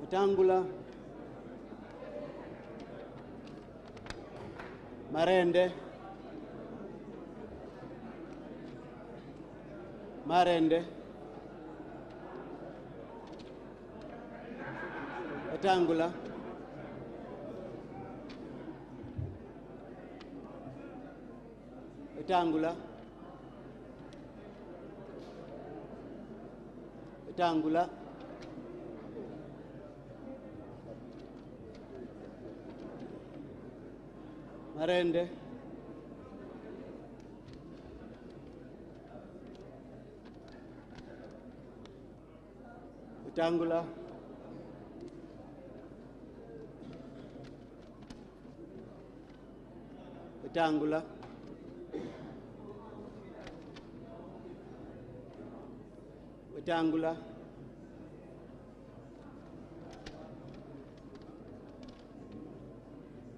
Wetangula. Marende. Marende. Wetangula. Wetangula. Wetangula. Marende. Wetangula. Wetangula, Wetangula,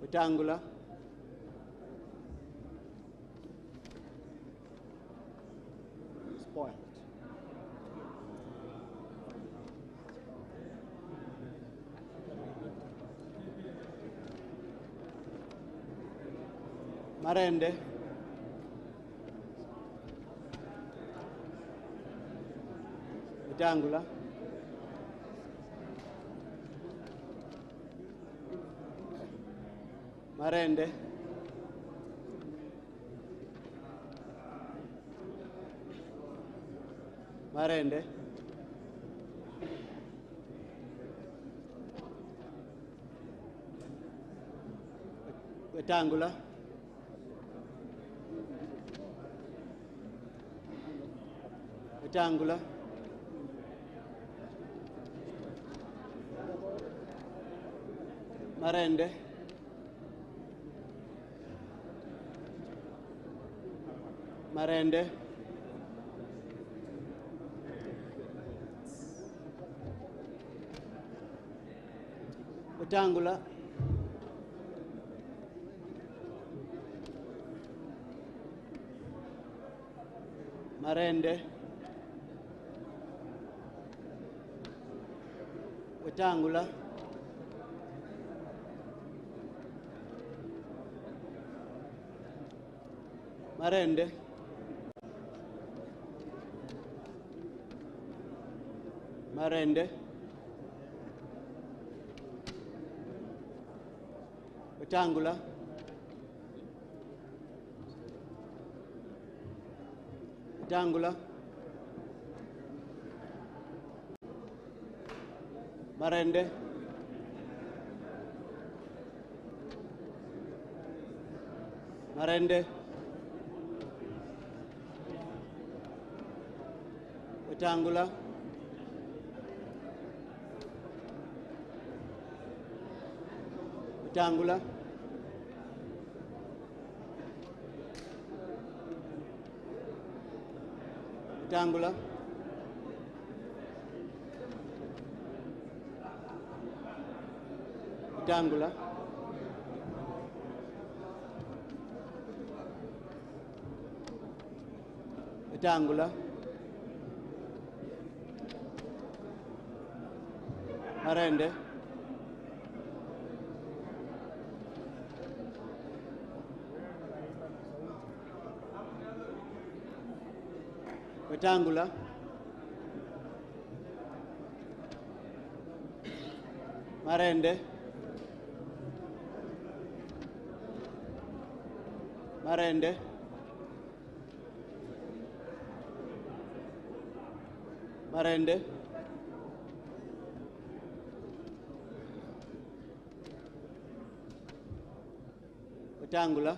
Wetangula, spoiled. Marende, Wetangula, Marende, Marende, Wetangula, Wetangula, Marende, Marende, Wetangula, Marende, Wetangula, Marende, Marende, Wetangula, Wetangula, Marende, Marende, Wetangula, Wetangula, Wetangula, Wetangula, Wetangula, Marende, Wetangula, Marende, Marende, Marende, Wetangula,